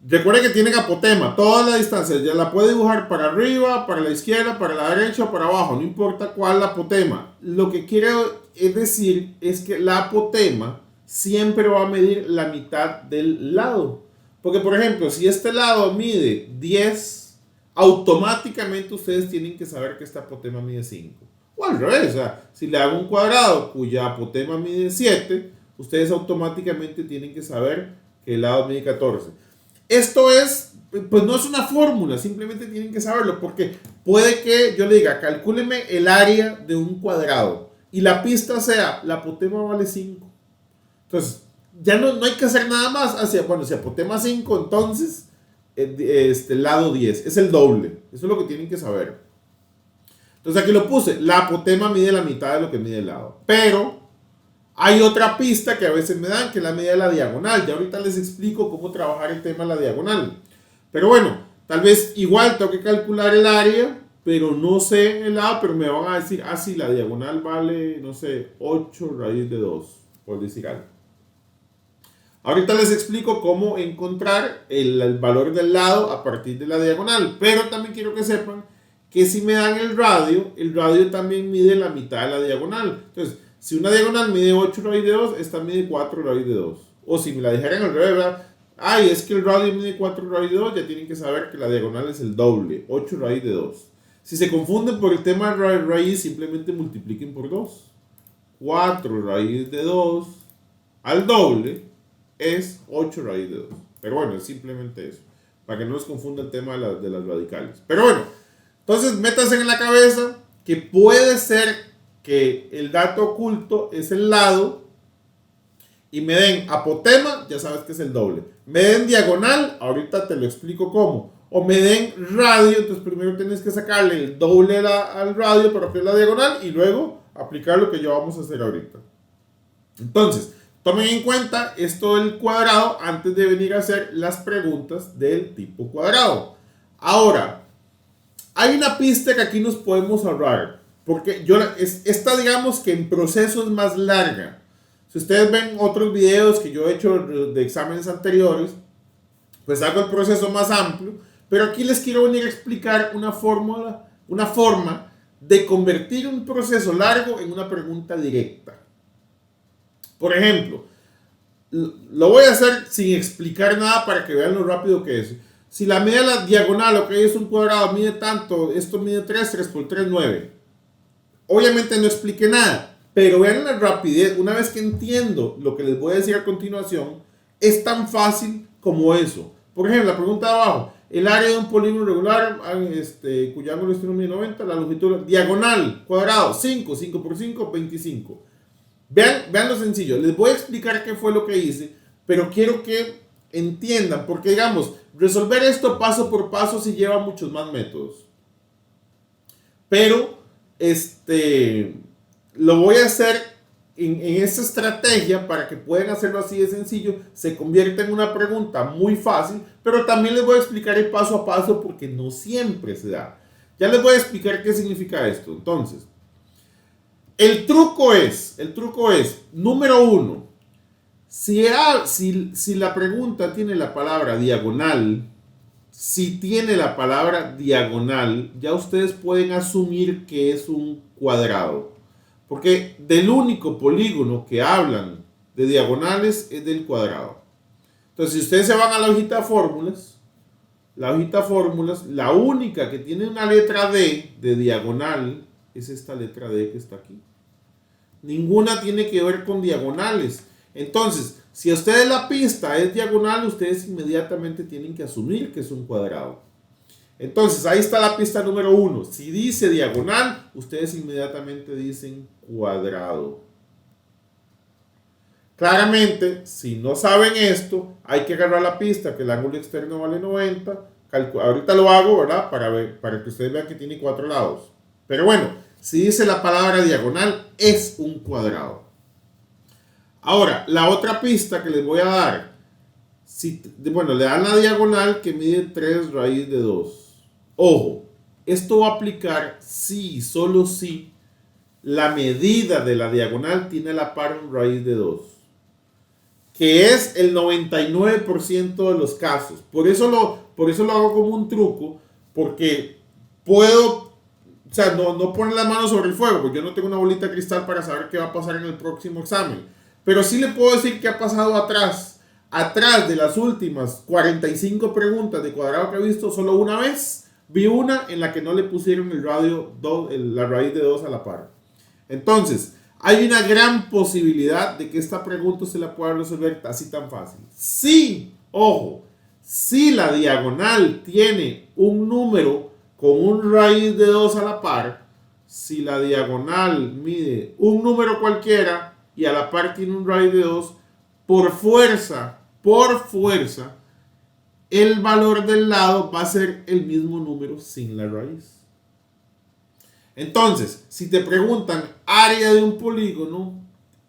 Recuerde que tienen apotema. Toda la distancia ya la puede dibujar para arriba, para la izquierda, para la derecha o para abajo. No importa cuál apotema. Lo que quiero decir es que la apotema siempre va a medir la mitad del lado. Porque, por ejemplo, si este lado mide 10, automáticamente ustedes tienen que saber que este apotema mide 5. O al revés, o sea, si le hago un cuadrado cuya apotema mide 7, ustedes automáticamente tienen que saber que el lado mide 14. Esto es, pues no es una fórmula, simplemente tienen que saberlo, porque puede que yo le diga, calcúleme el área de un cuadrado, y la pista sea, la apotema vale 5. Entonces, ya no hay que hacer nada más. Si apotema 5, entonces, lado 10, es el doble. Eso es lo que tienen que saber. Entonces aquí lo puse, la apotema mide la mitad de lo que mide el lado. Pero hay otra pista que a veces me dan, que es la medida de la diagonal. Ya ahorita les explico cómo trabajar el tema de la diagonal. Pero bueno, tal vez igual tengo que calcular el área, pero no sé el lado, pero me van a decir, sí, la diagonal vale, no sé, 8 raíz de 2, por decir algo. Ahorita les explico cómo encontrar el valor del lado a partir de la diagonal, pero también quiero que sepan que si me dan el radio también mide la mitad de la diagonal. Entonces, si una diagonal mide 8 raíz de 2, esta mide 4 raíz de 2. O si me la dijeran al revés, ¿verdad? Es que el radio mide 4 raíz de 2, ya tienen que saber que la diagonal es el doble, 8 raíz de 2. Si se confunden por el tema de raíz, simplemente multipliquen por 2. 4 raíz de 2 al doble es 8 raíz de 2. Pero bueno, es simplemente eso, para que no les confunda el tema de las radicales. Pero bueno, entonces métanse en la cabeza que puede ser que el dato oculto es el lado y me den apotema, ya sabes que es el doble. Me den diagonal, ahorita te lo explico cómo. O me den radio, entonces primero tienes que sacarle el doble al radio para hacer la diagonal y luego aplicar lo que ya vamos a hacer ahorita. Entonces, tomen en cuenta esto del cuadrado antes de venir a hacer las preguntas del tipo cuadrado. Ahora, hay una pista que aquí nos podemos ahorrar, porque esta digamos que en proceso es más larga. Si ustedes ven otros videos que yo he hecho de exámenes anteriores, pues hago el proceso más amplio, pero aquí les quiero venir a explicar una forma de convertir un proceso largo en una pregunta directa. Por ejemplo, lo voy a hacer sin explicar nada para que vean lo rápido que es. Si la medida de la diagonal, lo que es un cuadrado, mide tanto, esto mide 3 por 3, 9. Obviamente no expliqué nada, pero vean la rapidez. Una vez que entiendo lo que les voy a decir a continuación, es tan fácil como eso. Por ejemplo, la pregunta de abajo, el área de un polígono regular, cuyo ángulo externo mide 90, la longitud diagonal, cuadrado, 5 por 5, 25. Vean lo sencillo, les voy a explicar qué fue lo que hice, pero quiero que entiendan, porque digamos, resolver esto paso por paso sí lleva muchos más métodos. Pero, lo voy a hacer en esta estrategia para que puedan hacerlo así de sencillo, se convierta en una pregunta muy fácil, pero también les voy a explicar el paso a paso porque no siempre se da. Ya les voy a explicar qué significa esto. Entonces, el truco es, número uno, si la pregunta tiene la palabra diagonal, si tiene la palabra diagonal, ya ustedes pueden asumir que es un cuadrado. Porque del único polígono que hablan de diagonales es del cuadrado. Entonces, si ustedes se van a la hojita de fórmulas, la única que tiene una letra D de diagonal es esta letra D que está aquí. Ninguna tiene que ver con diagonales. Entonces, si a ustedes la pista es diagonal, ustedes inmediatamente tienen que asumir que es un cuadrado. Entonces, ahí está la pista número 1. Si dice diagonal, ustedes inmediatamente dicen cuadrado. Claramente, si no saben esto, hay que agarrar la pista que el ángulo externo vale 90. Ahorita lo hago, ¿verdad? Para que ustedes vean que tiene 4 lados. Pero bueno, si dice la palabra diagonal, es un cuadrado. Ahora, la otra pista que les voy a dar. Le dan la diagonal que mide 3 raíz de 2. Ojo, esto va a aplicar si, solo si, la medida de la diagonal tiene a la par un raíz de 2. Que es el 99% de los casos. Por eso lo hago como un truco, porque puedo, no poner la mano sobre el fuego, porque yo no tengo una bolita de cristal para saber qué va a pasar en el próximo examen. Pero sí le puedo decir qué ha pasado atrás. Atrás de las últimas 45 preguntas de cuadrado que he visto, solo una vez vi una en la que no le pusieron la raíz de 2 a la par. Entonces, hay una gran posibilidad de que esta pregunta se la pueda resolver así tan fácil. Sí, ojo, si la diagonal tiene un número con un raíz de 2 a la par, si la diagonal mide un número cualquiera y a la par tiene un raíz de 2, por fuerza, el valor del lado va a ser el mismo número sin la raíz. Entonces, si te preguntan área de un polígono,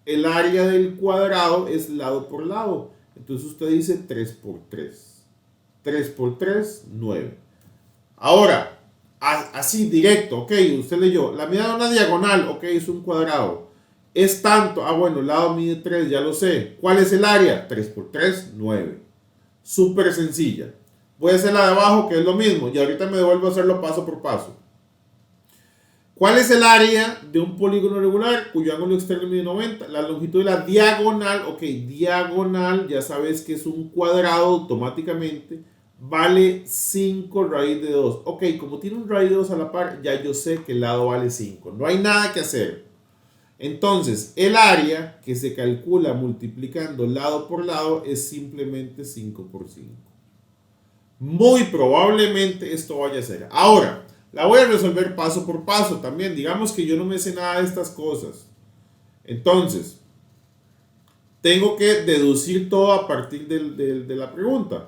el área del cuadrado es lado por lado. Entonces usted dice 3 por 3. 3 por 3, 9. Ahora, así directo, ok, usted leyó. La medida de una diagonal, ok, es un cuadrado. Es tanto, el lado mide 3, ya lo sé. ¿Cuál es el área? 3 por 3, 9. Súper sencilla. Voy a hacer la de abajo, que es lo mismo. Y ahorita me devuelvo a hacerlo paso por paso. ¿Cuál es el área de un polígono regular cuyo ángulo externo mide 90? La longitud de la diagonal, ok, diagonal, ya sabes que es un cuadrado automáticamente, vale 5 raíz de 2. Ok, como tiene un raíz de 2 a la par, ya yo sé que el lado vale 5. No hay nada que hacer. Entonces, el área que se calcula multiplicando lado por lado es simplemente 5 por 5. Muy probablemente esto vaya a ser. Ahora, la voy a resolver paso por paso también. Digamos que yo no me sé nada de estas cosas. Entonces, tengo que deducir todo a partir de la pregunta.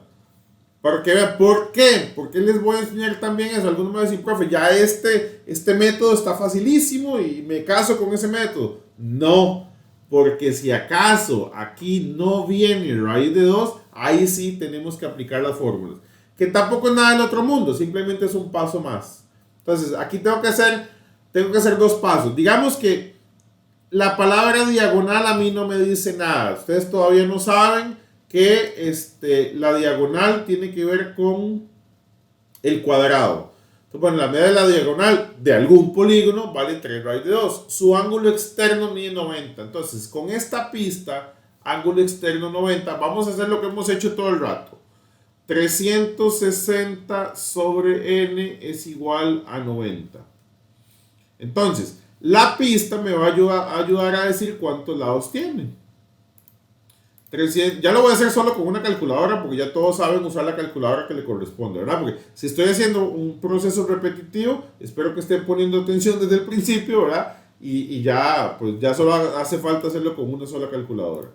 Para que vean, ¿por qué? Porque les voy a enseñar también eso. Algunos me van a decir, profe, ya este método está facilísimo y me caso con ese método. No, porque si acaso aquí no viene raíz de 2, ahí sí tenemos que aplicar las fórmulas. Que tampoco es nada del otro mundo, simplemente es un paso más. Entonces, aquí tengo que hacer 2 pasos. Digamos que la palabra diagonal a mí no me dice nada. Ustedes todavía no saben que la diagonal tiene que ver con el cuadrado. Entonces, la medida de la diagonal de algún polígono vale 3 raíz de 2. Su ángulo externo mide 90. Entonces, con esta pista, ángulo externo 90, vamos a hacer lo que hemos hecho todo el rato. 360 sobre n es igual a 90. Entonces, la pista me va a ayudar a decir cuántos lados tiene. 300, ya lo voy a hacer solo con una calculadora porque ya todos saben usar la calculadora que le corresponde, ¿verdad? Porque si estoy haciendo un proceso repetitivo, espero que estén poniendo atención desde el principio, ¿verdad? Y ya solo hace falta hacerlo con una sola calculadora.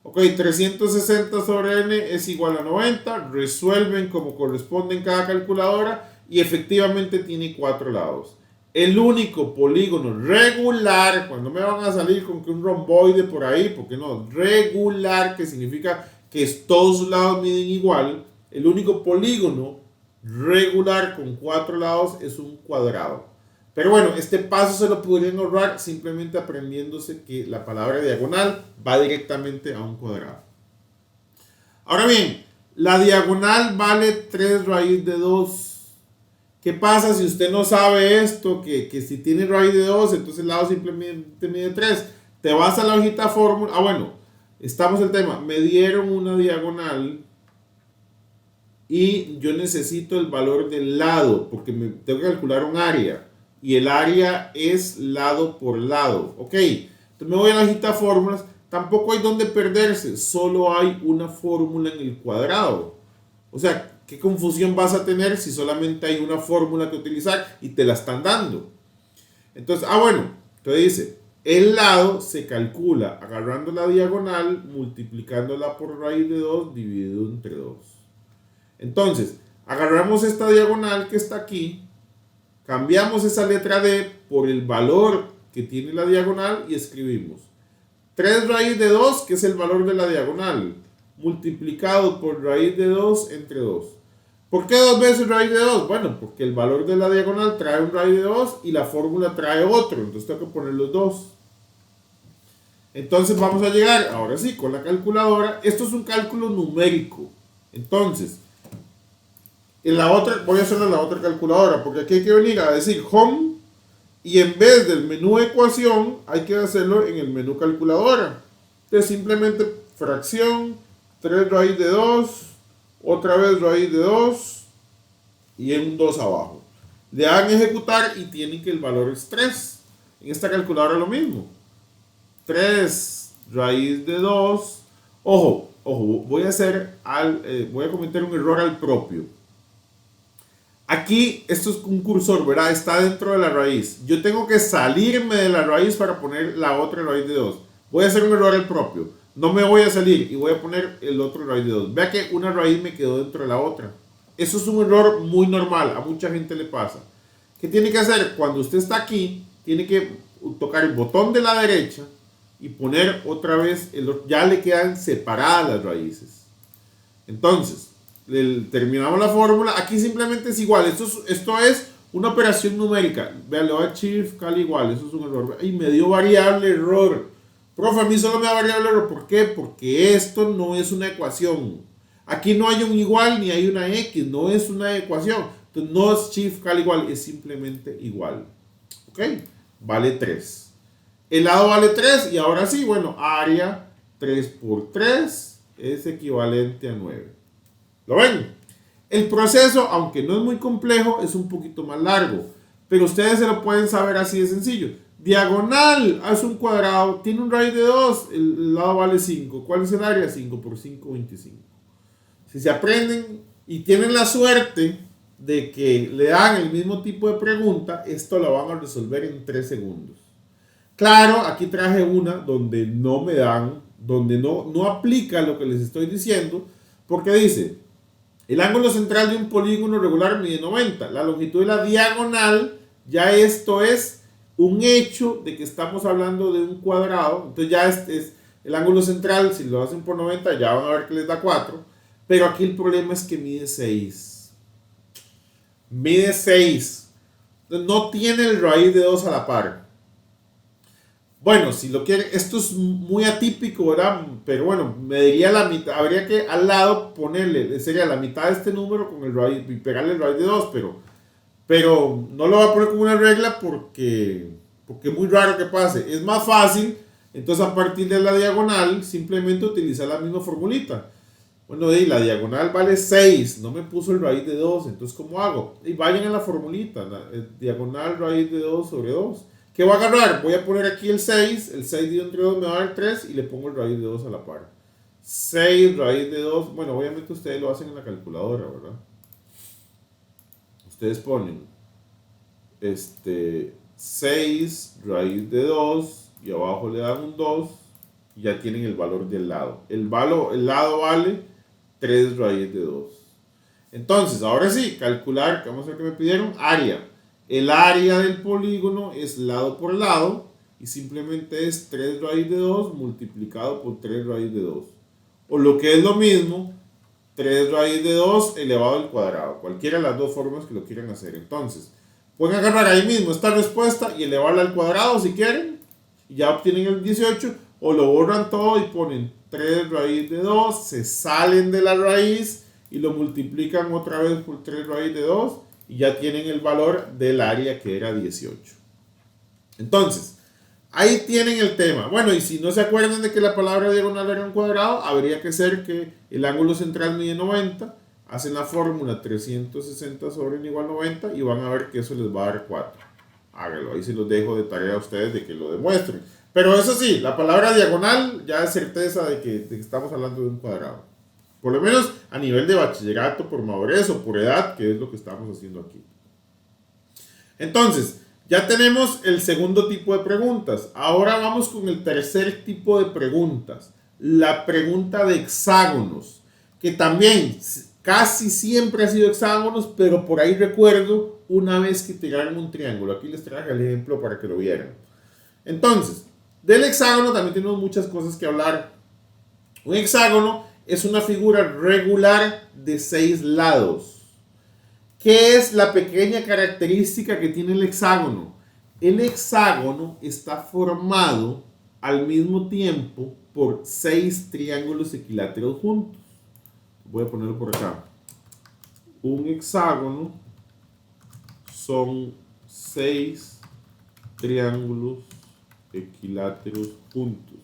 Ok, 360 sobre n es igual a 90, resuelven como corresponde en cada calculadora y efectivamente tiene 4 lados. El único polígono regular, cuando me van a salir con que un romboide por ahí, porque no, regular, que significa que todos sus lados miden igual, el único polígono regular con 4 lados es un cuadrado. Pero bueno, este paso se lo podrían ahorrar simplemente aprendiéndose que la palabra diagonal va directamente a un cuadrado. Ahora bien, la diagonal vale 3 raíz de 2. ¿Qué pasa si usted no sabe esto? Que si tiene raíz de 2, entonces el lado simplemente mide 3. Te vas a la hojita fórmula. Ah, bueno, estamos en el tema. Me dieron una diagonal y yo necesito el valor del lado porque me tengo que calcular un área. Y el área es lado por lado. Ok, entonces me voy a la hojita fórmulas. Tampoco hay donde perderse. Solo hay una fórmula en el cuadrado. O sea, ¿qué confusión vas a tener si solamente hay una fórmula que utilizar y te la están dando? Entonces, bueno, entonces dice, el lado se calcula agarrando la diagonal, multiplicándola por raíz de 2 dividido entre 2. Entonces, agarramos esta diagonal que está aquí, cambiamos esa letra D por el valor que tiene la diagonal y escribimos 3 raíz de 2, que es el valor de la diagonal, multiplicado por raíz de 2 entre 2. ¿Por qué 2 veces raíz de 2? Bueno, porque el valor de la diagonal trae un raíz de 2 y la fórmula trae otro. Entonces tengo que poner los dos. Entonces vamos a llegar, ahora sí, con la calculadora. Esto es un cálculo numérico. Entonces, en la otra, voy a hacerlo en la otra calculadora, porque aquí hay que venir a decir home y en vez del menú ecuación hay que hacerlo en el menú calculadora. Entonces simplemente fracción, 3 raíz de 2, otra vez raíz de 2 y un 2 abajo. Le dan ejecutar y tienen que el valor es 3. En esta calculadora lo mismo. 3 raíz de 2. Ojo, voy a cometer un error al propio. Aquí esto es un cursor, ¿verdad? Está dentro de la raíz. Yo tengo que salirme de la raíz para poner la otra raíz de 2. Voy a hacer un error al propio. No me voy a salir y voy a poner el otro raíz de 2. Vea que una raíz me quedó dentro de la otra. Eso es un error muy normal. A mucha gente le pasa. ¿Qué tiene que hacer? Cuando usted está aquí, tiene que tocar el botón de la derecha y poner otra vez, ya le quedan separadas las raíces. Entonces, terminamos la fórmula. Aquí simplemente es igual. Esto es una operación numérica. Vean, le voy a shift cal igual. Eso es un error. Y me dio variable error. Profe, a mí solo me da variable error. ¿Por qué? Porque esto no es una ecuación. Aquí no hay un igual ni hay una X. No es una ecuación. Entonces no es shift cal igual. Es simplemente igual. ¿Ok? Vale 3. El lado vale 3. Y ahora sí, bueno, área 3 por 3 es equivalente a 9. ¿Lo ven? El proceso, aunque no es muy complejo, es un poquito más largo. Pero ustedes se lo pueden saber así de sencillo. Diagonal, haz un cuadrado, tiene un raíz de 2, el lado vale 5. ¿Cuál es el área? 5 por 5, 25. Si se aprenden y tienen la suerte de que le dan el mismo tipo de pregunta, esto lo van a resolver en 3 segundos. Claro, aquí traje una donde no me dan, donde no aplica lo que les estoy diciendo, porque dice, el ángulo central de un polígono regular mide 90. La longitud de la diagonal, ya esto es un hecho de que estamos hablando de un cuadrado. Entonces ya es el ángulo central, si lo hacen por 90, ya van a ver que les da 4. Pero aquí el problema es que mide 6. Mide 6. No tiene el raíz de 2 a la par. Bueno, si lo quieren, esto es muy atípico, ¿verdad? Pero bueno, me diría la mitad, habría que al lado ponerle, sería la mitad de este número con el raíz y pegarle el raíz de 2, pero no lo voy a poner como una regla porque es muy raro que pase. Es más fácil, entonces a partir de la diagonal, simplemente utilizar la misma formulita. Bueno, la diagonal vale 6, no me puso el raíz de 2, entonces ¿cómo hago? Y vayan a la formulita, diagonal raíz de 2 sobre 2. ¿Qué voy a agarrar? Voy a poner aquí el 6 dividido entre 2 me va a dar 3 y le pongo el raíz de 2 a la par. 6 raíz de 2, bueno, obviamente ustedes lo hacen en la calculadora, ¿verdad? Ustedes ponen 6 raíz de 2 y abajo le dan un 2 y ya tienen el valor del lado. El lado vale 3 raíz de 2. Entonces, ahora sí, calcular, vamos a ver qué me pidieron, área. El área del polígono es lado por lado y simplemente es 3 raíz de 2 multiplicado por 3 raíz de 2. O lo que es lo mismo, 3 raíz de 2 elevado al cuadrado. Cualquiera de las dos formas que lo quieran hacer. Entonces, Pueden agarrar ahí mismo esta respuesta y elevarla al cuadrado si quieren. Y ya obtienen el 18. O lo borran todo y ponen 3 raíz de 2. Se salen de la raíz y lo multiplican otra vez por 3 raíz de 2. Y ya tienen el valor del área que era 18. Entonces, ahí tienen el tema. Bueno, y si no se acuerdan de que la palabra diagonal era un cuadrado, habría que ser que el ángulo central mide 90. Hacen la fórmula 360 sobre n igual 90 y van a ver que eso les va a dar 4. Háganlo, ahí se los dejo de tarea a ustedes de que lo demuestren. Pero eso sí, la palabra diagonal ya es certeza de que estamos hablando de un cuadrado. Por lo menos a nivel de bachillerato, por madurez o por edad, que es lo que estamos haciendo aquí. Entonces, ya tenemos el segundo tipo de preguntas. Ahora vamos con el tercer tipo de preguntas. La pregunta de hexágonos, que también casi siempre ha sido hexágonos, pero por ahí recuerdo una vez que tiraron un triángulo. Aquí les traje el ejemplo para que lo vieran. Entonces, del hexágono también tenemos muchas cosas que hablar. Un hexágono es una figura regular de 6 lados. ¿Qué es la pequeña característica que tiene el hexágono? El hexágono está formado al mismo tiempo por 6 triángulos equiláteros juntos. Voy a ponerlo por acá. Un hexágono son 6 triángulos equiláteros juntos.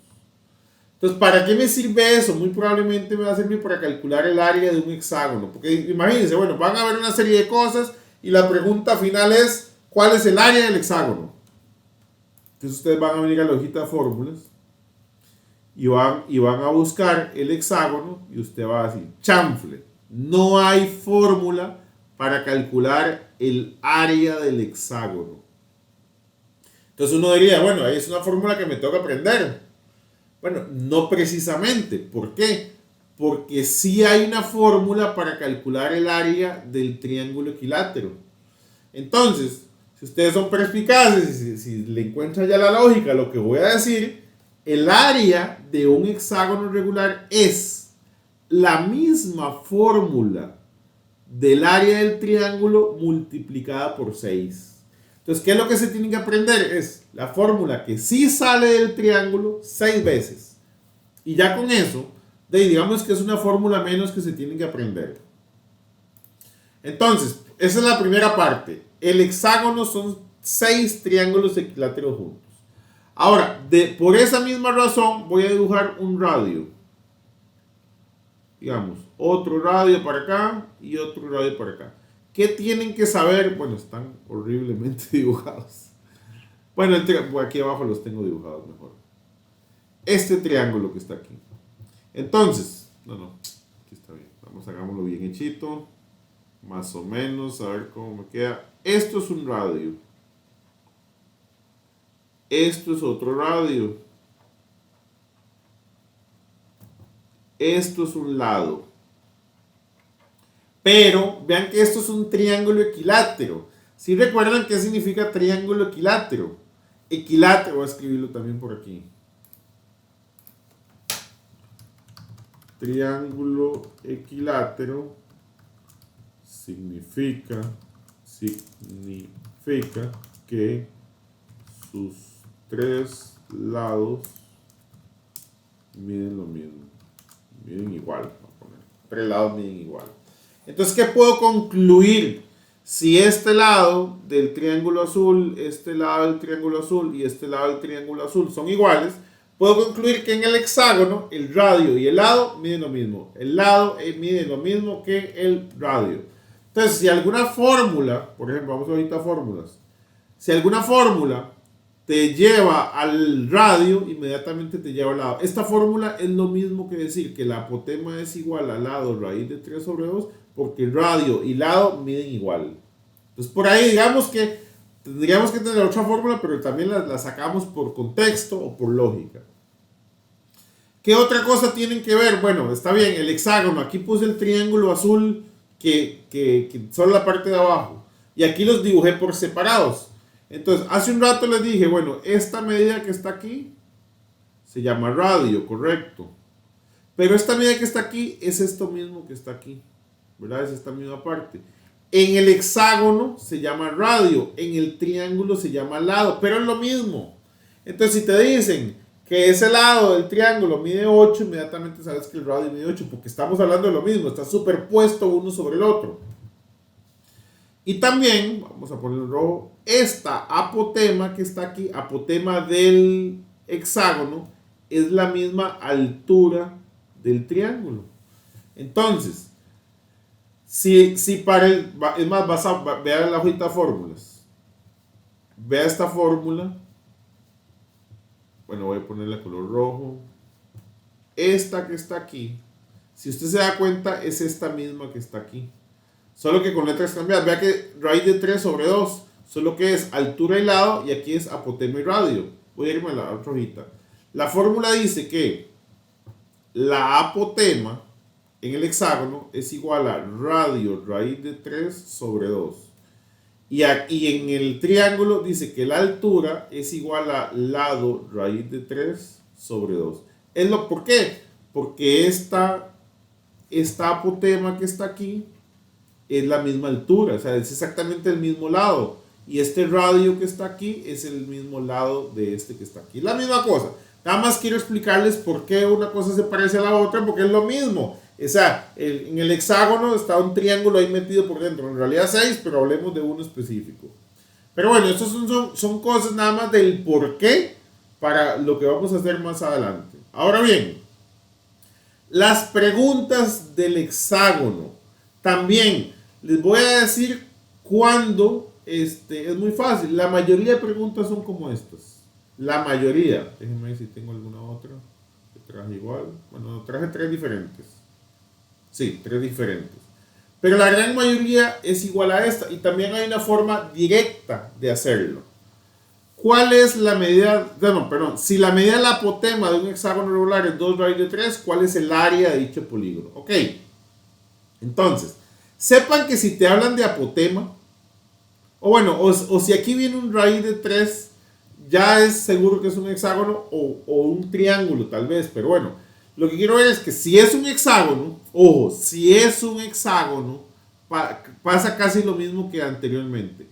Entonces, ¿para qué me sirve eso? Muy probablemente me va a servir para calcular el área de un hexágono. Porque imagínense, bueno, van a ver una serie de cosas y la pregunta final es, ¿cuál es el área del hexágono? Entonces ustedes van a venir a la hojita de fórmulas y van a buscar el hexágono y usted va a decir, chanfle, no hay fórmula para calcular el área del hexágono. Entonces uno diría, bueno, ahí es una fórmula que me toca aprender. Bueno, no precisamente. ¿Por qué? Porque sí hay una fórmula para calcular el área del triángulo equilátero. Entonces, si ustedes son perspicaces, si le encuentran ya la lógica a lo que voy a decir, el área de un hexágono regular es la misma fórmula del área del triángulo multiplicada por 6. Entonces, ¿qué es lo que se tiene que aprender? Es la fórmula que sí sale del triángulo 6 veces. Y ya con eso, digamos que es una fórmula menos que se tiene que aprender. Entonces, esa es la primera parte. El hexágono son 6 triángulos equiláteros juntos. Ahora, por esa misma razón, voy a dibujar un radio. Digamos, otro radio para acá y otro radio para acá. ¿Qué tienen que saber? Bueno, están horriblemente dibujados. Bueno, aquí abajo los tengo dibujados mejor. Este triángulo que está aquí. Entonces, aquí está bien. Vamos, hagámoslo bien hechito. Más o menos, a ver cómo me queda. Esto es un radio. Esto es otro radio. Esto es un lado. Pero vean que esto es un triángulo equilátero. ¿Sí recuerdan qué significa triángulo equilátero? Equilátero, voy a escribirlo también por aquí. Triángulo equilátero significa que sus 3 lados miden lo mismo. Miden igual. Voy a poner. 3 lados miden igual. Entonces, ¿qué puedo concluir? Si este lado del triángulo azul, este lado del triángulo azul y este lado del triángulo azul son iguales, puedo concluir que en el hexágono el radio y el lado miden lo mismo. El lado mide lo mismo que el radio. Entonces, si alguna fórmula, por ejemplo, vamos ahorita a fórmulas, si alguna fórmula te lleva al radio, inmediatamente te lleva al lado. Esta fórmula es lo mismo que decir que la apotema es igual al lado raíz de 3 sobre 2, porque radio y lado miden igual. Entonces, por ahí digamos que tendríamos que tener otra fórmula, pero también la sacamos por contexto o por lógica. ¿Qué otra cosa tienen que ver? Bueno, está bien, el hexágono. Aquí puse el triángulo azul que solo la parte de abajo. Y aquí los dibujé por separados. Entonces, hace un rato les dije, bueno, esta medida que está aquí se llama radio, correcto. Pero esta medida que está aquí es esto mismo que está aquí, ¿verdad? Es esta misma parte. En el hexágono se llama radio, en el triángulo se llama lado, pero es lo mismo. Entonces, si te dicen que ese lado del triángulo mide 8, inmediatamente sabes que el radio mide 8, porque estamos hablando de lo mismo, está superpuesto uno sobre el otro. Y también, vamos a poner el rojo, esta apotema que está aquí, apotema del hexágono, es la misma altura del triángulo. Entonces, si para el, es más, vea la hojita de fórmulas. Vea esta fórmula. Bueno, voy a ponerle color rojo. Esta que está aquí, si usted se da cuenta, es esta misma que está aquí. Solo que con letras cambiadas. Vea que raíz de 3 sobre 2. Solo que es altura y lado, y aquí es apotema y radio. Voy a irme a la otra hojita. La fórmula dice que la apotema en el hexágono es igual a radio raíz de 3 sobre 2. Y aquí en el triángulo dice que la altura es igual a lado raíz de 3 sobre 2. ¿Por qué? Porque esta apotema que está aquí es la misma altura, o sea, es exactamente el mismo lado. Y este radio que está aquí es el mismo lado de este que está aquí. La misma cosa. Nada más quiero explicarles por qué una cosa se parece a la otra, porque es lo mismo. O sea, en el hexágono está un triángulo ahí metido por dentro. En realidad 6, pero hablemos de uno específico. Pero bueno, estas son cosas nada más del por qué para lo que vamos a hacer más adelante. Ahora bien, las preguntas del hexágono. También les voy a decir cuándo. Es muy fácil. La mayoría de preguntas son como estas. La mayoría. Déjenme ver si tengo alguna otra que traje igual. Bueno, traje 3 diferentes. Sí, 3 diferentes. Pero la gran mayoría es igual a esta. Y también hay una forma directa de hacerlo. ¿Cuál es la medida? No, perdón. Si la medida de la apotema de un hexágono regular es 2 raíz de 3, ¿cuál es el área de dicho polígono? Ok. Entonces, sepan que si te hablan de apotema, o bueno, o si aquí viene un raíz de 3, ya es seguro que es un hexágono o un triángulo tal vez, pero bueno, lo que quiero ver es que si es un hexágono, ojo, si es un hexágono, pasa casi lo mismo que anteriormente.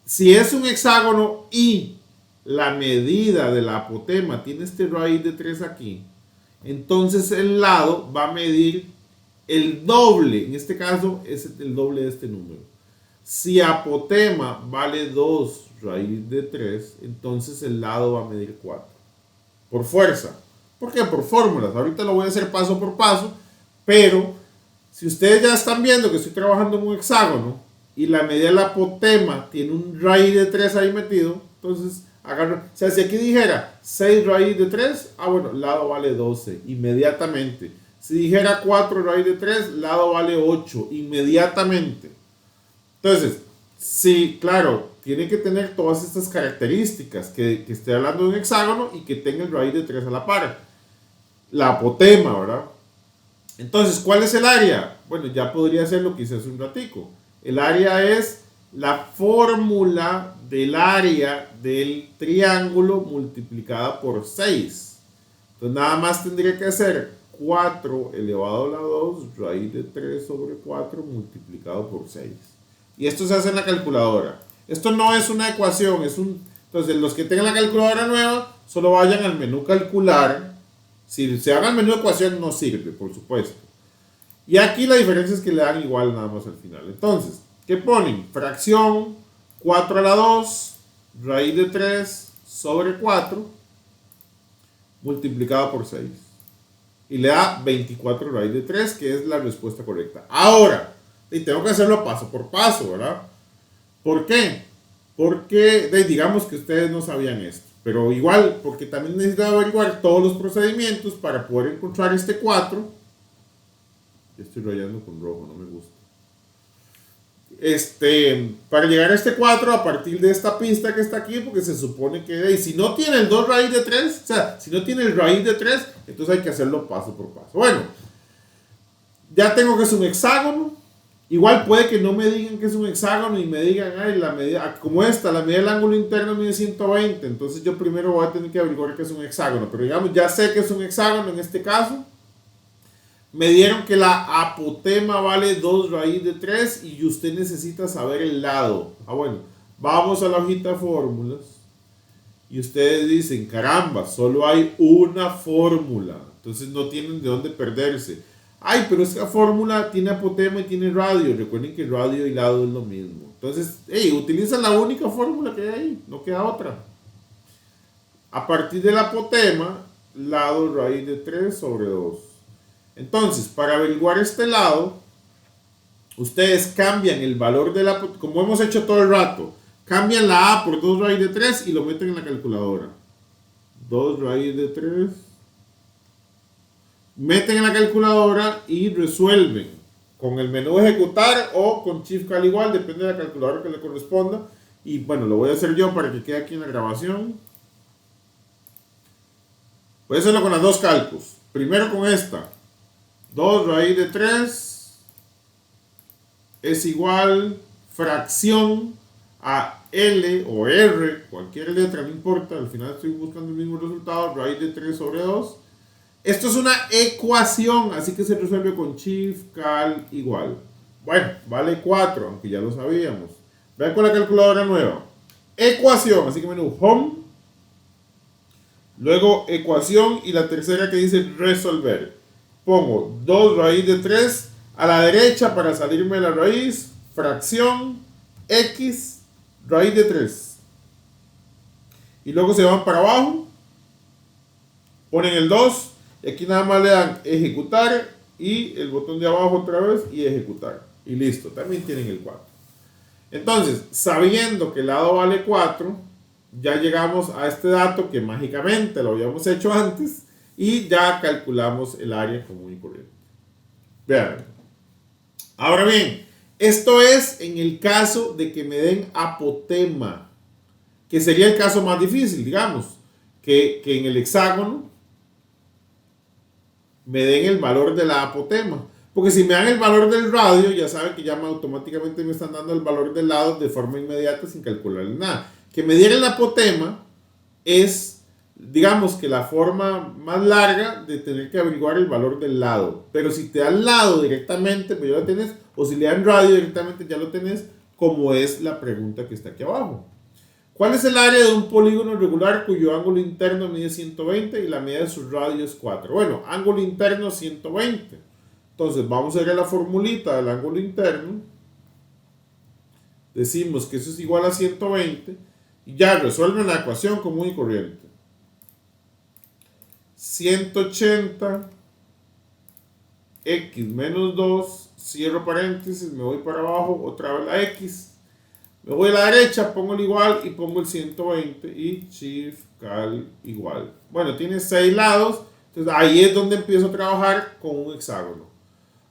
Si es un hexágono y la medida de la apotema tiene este raíz de 3 aquí, entonces el lado va a medir el doble, en este caso es el doble de este número. Si apotema vale 2 raíz de 3, entonces el lado va a medir 4. Por fuerza. ¿Por qué? Por fórmulas. Ahorita lo voy a hacer paso por paso, pero si ustedes ya están viendo que estoy trabajando en un hexágono y la medida de la apotema tiene un raíz de 3 ahí metido, entonces agarro. O sea, si aquí dijera 6 raíz de 3, bueno, el lado vale 12 inmediatamente. Si dijera 4 raíz de 3, lado vale 8 inmediatamente. Entonces, sí, claro, tiene que tener todas estas características, que esté hablando de un hexágono y que tenga el raíz de 3 a la par. La apotema, ¿verdad? Entonces, ¿cuál es el área? Bueno, ya podría ser lo que hice hace un ratico. El área es la fórmula del área del triángulo multiplicada por 6. Entonces, nada más tendría que hacer 4 elevado a la 2 raíz de 3 sobre 4 multiplicado por 6. Y esto se hace en la calculadora. Esto no es una ecuación, entonces los que tengan la calculadora nueva, solo vayan al menú calcular. Si se haga el menú de ecuación no sirve, por supuesto. Y aquí la diferencia es que le dan igual nada más al final. Entonces, ¿qué ponen? Fracción 4 a la 2 raíz de 3 sobre 4 multiplicado por 6. Y le da 24 raíz de 3, que es la respuesta correcta. Ahora, y tengo que hacerlo paso por paso, ¿verdad? ¿Por qué? Porque digamos que ustedes no sabían esto, pero igual, porque también necesito averiguar todos los procedimientos para poder encontrar este 4. Ya estoy rayando con rojo, no me gusta. Para llegar a este 4 a partir de esta pista que está aquí, porque se supone que si no tiene el 2 raíz de 3, o sea, si no tiene el raíz de 3, entonces hay que hacerlo paso por paso. Bueno, ya tengo que es un hexágono. Igual puede que no me digan que es un hexágono y me digan, la medida, como esta, la medida del ángulo interno mide 120, entonces yo primero voy a tener que averiguar que es un hexágono, pero digamos, ya sé que es un hexágono en este caso. Me dieron que la apotema vale 2 raíz de 3 y usted necesita saber el lado. Bueno, vamos a la hojita de fórmulas. Y ustedes dicen, caramba, solo hay una fórmula. Entonces no tienen de dónde perderse. Ay, pero esta fórmula tiene apotema y tiene radio. Recuerden que radio y lado es lo mismo. Entonces, utiliza la única fórmula que hay ahí. No queda otra. A partir del apotema, lado raíz de 3 sobre 2. Entonces, para averiguar este lado, ustedes cambian el valor de la, como hemos hecho todo el rato, cambian la A por 2 raíz de 3 y lo meten en la calculadora. 2 raíz de 3. Meten en la calculadora y resuelven con el menú ejecutar o con Shift Cal igual, depende de la calculadora que le corresponda. Y bueno, lo voy a hacer yo para que quede aquí en la grabación. Voy a hacerlo con las dos cálculos. Primero con esta. 2 raíz de 3 es igual fracción a L o R, cualquier letra, no importa, al final estoy buscando el mismo resultado, raíz de 3 sobre 2. Esto es una ecuación, así que se resuelve con Shift Cal igual. Bueno, vale 4, aunque ya lo sabíamos. Vean con la calculadora nueva. Ecuación, así que menú Home. Luego ecuación y la tercera que dice resolver. Pongo 2 raíz de 3 a la derecha para salirme de la raíz. Fracción X raíz de 3. Y luego se van para abajo. Ponen el 2. Y aquí nada más le dan ejecutar. Y el botón de abajo otra vez y ejecutar. Y listo. También tienen el 4. Entonces, sabiendo que el lado vale 4, ya llegamos a este dato que mágicamente lo habíamos hecho antes. Y ya calculamos el área común y corriente. Vean. Ahora bien, esto es en el caso de que me den apotema, que sería el caso más difícil, digamos, que en el hexágono me den el valor de la apotema. Porque si me dan el valor del radio, ya saben que ya automáticamente me están dando el valor del lado de forma inmediata sin calcularle nada. Que me dieran el apotema es, digamos que la forma más larga de tener que averiguar el valor del lado. Pero si te dan lado directamente, pues ya lo tenés. O si le dan radio directamente, ya lo tenés, como es la pregunta que está aquí abajo. ¿Cuál es el área de un polígono regular cuyo ángulo interno mide 120 y la medida de su radio es 4? Bueno, ángulo interno 120. Entonces vamos a ir a la formulita del ángulo interno. Decimos que eso es igual a 120 y ya resuelven la ecuación común y corriente. 180 x menos 2, cierro paréntesis, me voy para abajo, otra vez la x. Me voy a la derecha, pongo el igual y pongo el 120 y Shift Cal igual. Bueno, tiene 6 lados, entonces ahí es donde empiezo a trabajar con un hexágono.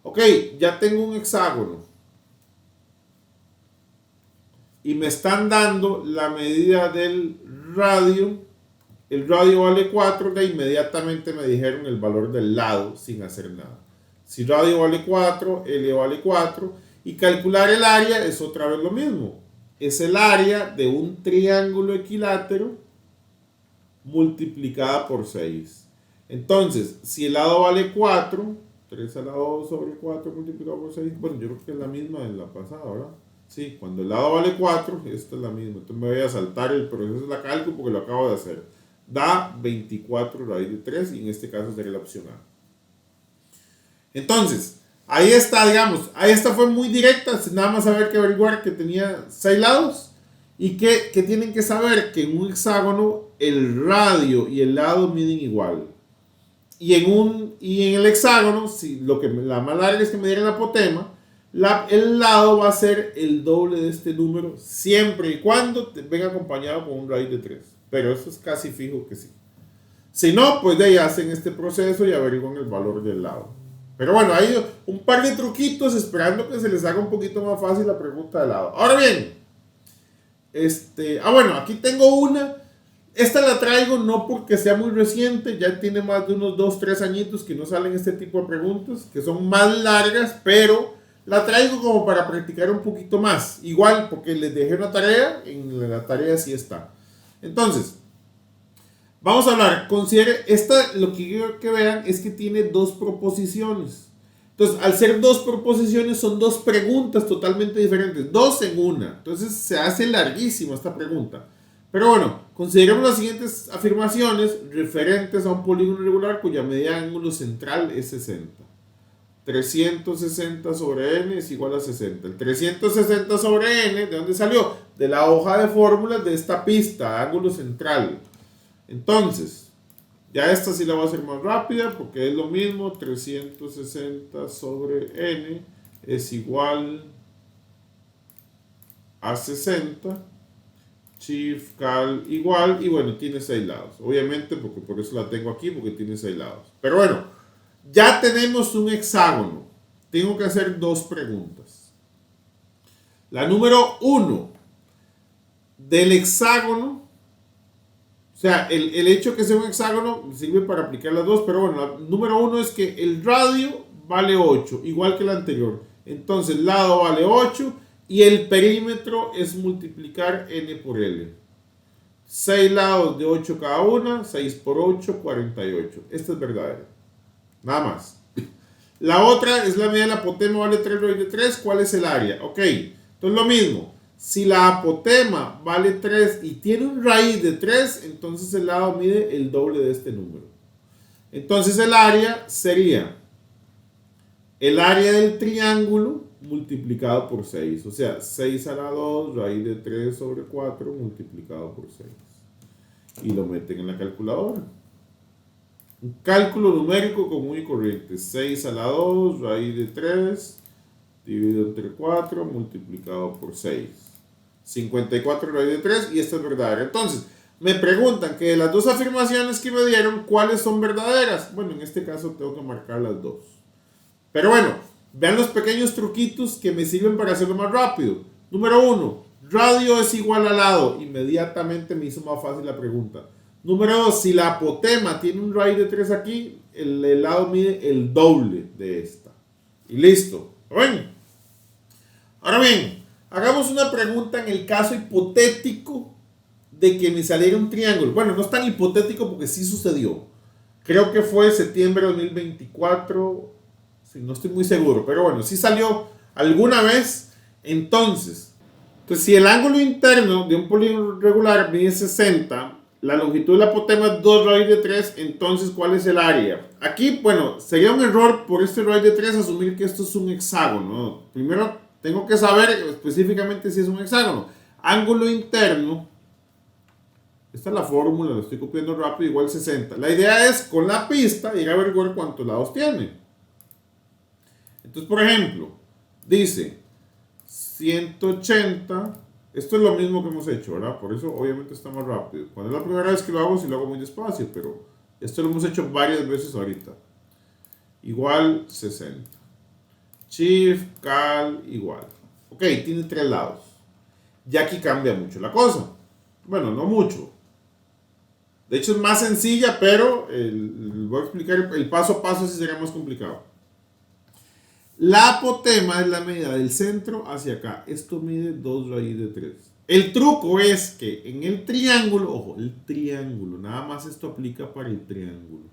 Ok, ya tengo un hexágono. Y me están dando la medida del radio. El radio vale 4, de inmediatamente me dijeron el valor del lado sin hacer nada. Si radio vale 4, L vale 4. Y calcular el área es otra vez lo mismo. Es el área de un triángulo equilátero multiplicada por 6. Entonces, si el lado vale 4, 3 al lado sobre 4 multiplicado por 6, bueno, yo creo que es la misma de la pasada, ¿verdad? Sí, cuando el lado vale 4, esta es la misma. Entonces me voy a saltar el proceso de la cálculo porque lo acabo de hacer. Da 24 raíz de 3 y en este caso sería la opción A. Entonces, ahí está, digamos, ahí esta fue muy directa, nada más saber que averiguar que tenía 6 lados y que tienen que saber que en un hexágono el radio y el lado miden igual. Y en el hexágono, si la más larga es que me dieran la apotema, el lado va a ser el doble de este número siempre y cuando venga acompañado con un raíz de 3. Pero eso es casi fijo que sí. Si no, pues de ahí hacen este proceso y averiguan el valor del lado. Pero bueno, hay un par de truquitos esperando que se les haga un poquito más fácil la pregunta del lado. Ahora bien, bueno, aquí tengo una. Esta la traigo no porque sea muy reciente, ya tiene más de unos 2-3 añitos que no salen este tipo de preguntas, que son más largas, pero la traigo como para practicar un poquito más. Igual, porque les dejé una tarea, en la tarea sí está. Entonces, Vamos a hablar, considere, esta, lo que quiero que vean es que tiene dos proposiciones. Entonces, al ser dos proposiciones, son dos preguntas totalmente diferentes, dos en una. Entonces, se hace larguísima esta pregunta. Pero bueno, consideremos las siguientes afirmaciones referentes a un polígono regular cuya medida de ángulo central es 60. 360 sobre n es igual a 60. El 360 sobre n, ¿de dónde salió? De la hoja de fórmulas de esta pista, ángulo central. Entonces, ya esta sí la voy a hacer más rápida porque es lo mismo. 360 sobre n es igual a 60. Shift, cal, igual. Y bueno, tiene 6 lados. Obviamente, porque por eso la tengo aquí, porque tiene 6 lados. Pero bueno, ya tenemos un hexágono. Tengo que hacer dos preguntas. La número 1 del hexágono. O sea, el hecho que sea un hexágono sirve para aplicar las dos, pero bueno, la número 1 es que el radio vale 8, igual que el anterior. Entonces, el lado vale 8 y el perímetro es multiplicar n por l. 6 lados de 8 cada una, 6 por 8, 48. Esta es verdadera. Nada más. La otra es la medida de la apotema, vale 3 raíz de 3. ¿Cuál es el área? Ok, entonces lo mismo. Si la apotema vale 3 y tiene un raíz de 3, entonces el lado mide el doble de este número. Entonces el área sería el área del triángulo multiplicado por 6. O sea, 6 a la 2, raíz de 3 sobre 4 multiplicado por 6. Y lo meten en la calculadora. Un cálculo numérico común y corriente. 6 a la 2, raíz de 3, dividido entre 4, multiplicado por 6. 54 raíz de 3 y esta es verdadera. Entonces, me preguntan que de las dos afirmaciones que me dieron, ¿cuáles son verdaderas? Bueno, en este caso tengo que marcar las dos. Pero bueno, vean los pequeños truquitos que me sirven para hacerlo más rápido. Número 1, radio es igual a lado. Inmediatamente me hizo más fácil la pregunta. Número 2, si la apotema tiene un raíz de 3 aquí, el lado mide el doble de esta. Y listo. ¿Ven? Ahora bien, hagamos una pregunta en el caso hipotético de que me saliera un triángulo. Bueno, no es tan hipotético porque sí sucedió. Creo que fue septiembre de 2024. Sí, no estoy muy seguro, pero bueno, sí salió alguna vez. Entonces, pues si el ángulo interno de un polígono regular mide 60, la longitud de la apotema es 2 raíz de 3, entonces ¿cuál es el área? Aquí, bueno, sería un error por este raíz de 3 asumir que esto es un hexágono, ¿no? Primero tengo que saber específicamente si es un hexágono. Ángulo interno, esta es la fórmula, lo estoy copiando rápido, igual 60. La idea es con la pista ir a averiguar cuántos lados tiene. Entonces, por ejemplo, dice 180. Esto es lo mismo que hemos hecho, ¿verdad? Por eso obviamente está más rápido. Cuando es la primera vez que lo hago, sí lo hago muy despacio, pero esto lo hemos hecho varias veces ahorita. Igual 60. Shift, cal, igual. Ok, tiene 3 lados. Ya aquí cambia mucho la cosa. Bueno, no mucho. De hecho es más sencilla, pero voy a explicar el paso a paso si sería más complicado. La apotema es la medida del centro hacia acá. Esto mide 2 raíz de 3. El truco es que en el triángulo, ojo, el triángulo, nada más esto aplica para el triángulo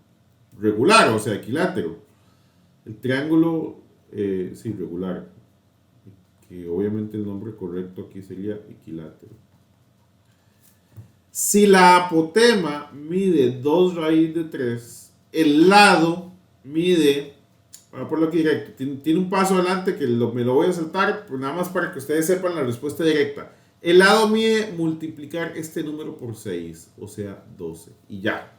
regular, o sea, equilátero. El triángulo, sí, regular, que obviamente el nombre correcto aquí sería equilátero. Si la apotema mide 2 raíz de 3, el lado mide, voy a ponerlo aquí directo, tiene un paso adelante que me lo voy a saltar, pues nada más para que ustedes sepan la respuesta directa. El lado mide multiplicar este número por 6, o sea, 12, y ya.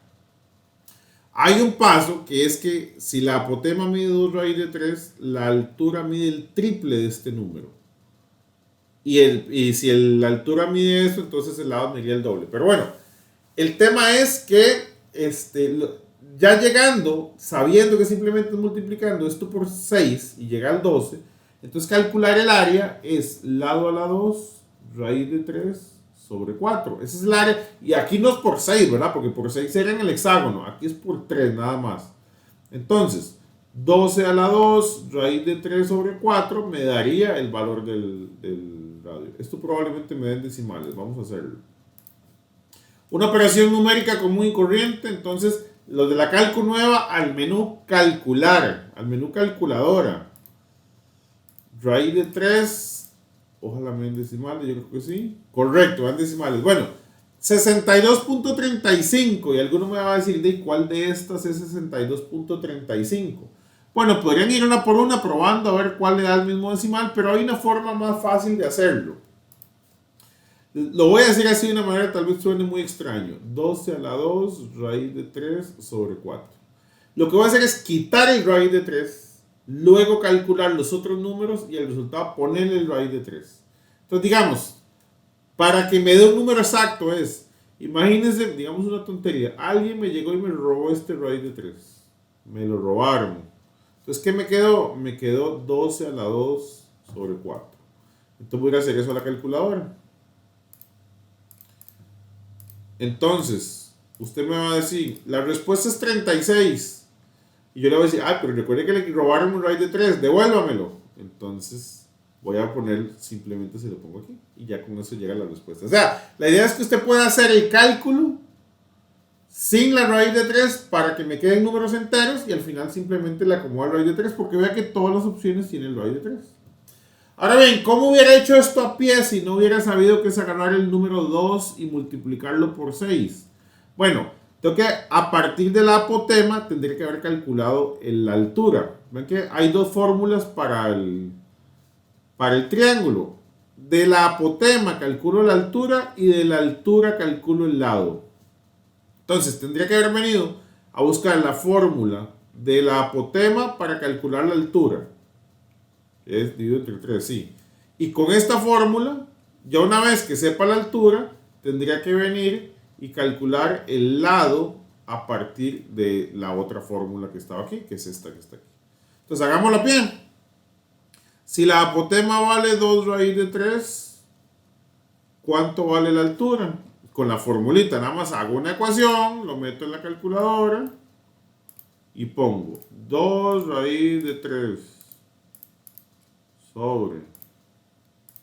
Hay un paso que es que si la apotema mide 2 raíz de 3, la altura mide el triple de este número. Y si la altura mide eso, entonces el lado mediría el doble. Pero bueno, el tema es que ya llegando, sabiendo que simplemente multiplicando esto por 6 y llega al 12, entonces calcular el área es lado a la 2, raíz de 3 sobre 4. Ese es el área. Y aquí no es por 6, ¿verdad? Porque por 6 sería en el hexágono. Aquí es por 3 nada más. Entonces, 12 a la 2, raíz de 3 sobre 4, me daría el valor del radio. Esto probablemente me den decimales. Vamos a hacerlo. Una operación numérica común y corriente, entonces los de la calco nueva al menú calcular, al menú calculadora. Raíz de 3, ojalá me den decimales, yo creo que sí. Correcto, van decimales. Bueno, 62.35 y alguno me va a decir, ¿de cuál de estas es 62.35? Bueno, podrían ir una por una probando a ver cuál le da el mismo decimal, pero hay una forma más fácil de hacerlo. Lo voy a decir así de una manera tal vez suene muy extraño. 12 a la 2 raíz de 3 sobre 4. Lo que voy a hacer es quitar el raíz de 3, luego calcular los otros números y el resultado ponerle el raíz de 3. Entonces digamos, para que me dé un número exacto es, imagínense, digamos una tontería, alguien me llegó y me robó este raíz de 3. Me lo robaron. Entonces, ¿qué me quedó? Me quedó 12 a la 2 sobre 4. Entonces voy a hacer eso a la calculadora. Entonces, usted me va a decir, la respuesta es 36. Y yo le voy a decir, pero recuerde que le robaron un raíz de 3, devuélvamelo. Entonces, voy a poner, simplemente se lo pongo aquí. Y ya con eso llega la respuesta. O sea, la idea es que usted pueda hacer el cálculo sin la raíz de 3 para que me queden números enteros y al final simplemente le acomodo el raíz de 3 porque vea que todas las opciones tienen el raíz de 3. Ahora bien, ¿cómo hubiera hecho esto a pie si no hubiera sabido que es agarrar el número 2 y multiplicarlo por 6? Bueno, tengo que a partir del apotema tendría que haber calculado la altura. Ven que hay dos fórmulas para el triángulo. De la apotema calculo la altura y de la altura calculo el lado. Entonces tendría que haber venido a buscar la fórmula de la apotema para calcular la altura. Es dividido entre 3, sí. Y con esta fórmula, ya una vez que sepa la altura, tendría que venir y calcular el lado a partir de la otra fórmula que estaba aquí, que es esta que está aquí. Entonces, hagámoslo bien. Si la apotema vale 2 raíz de 3, ¿cuánto vale la altura? Con la formulita, nada más hago una ecuación, lo meto en la calculadora y pongo 2 raíz de 3 sobre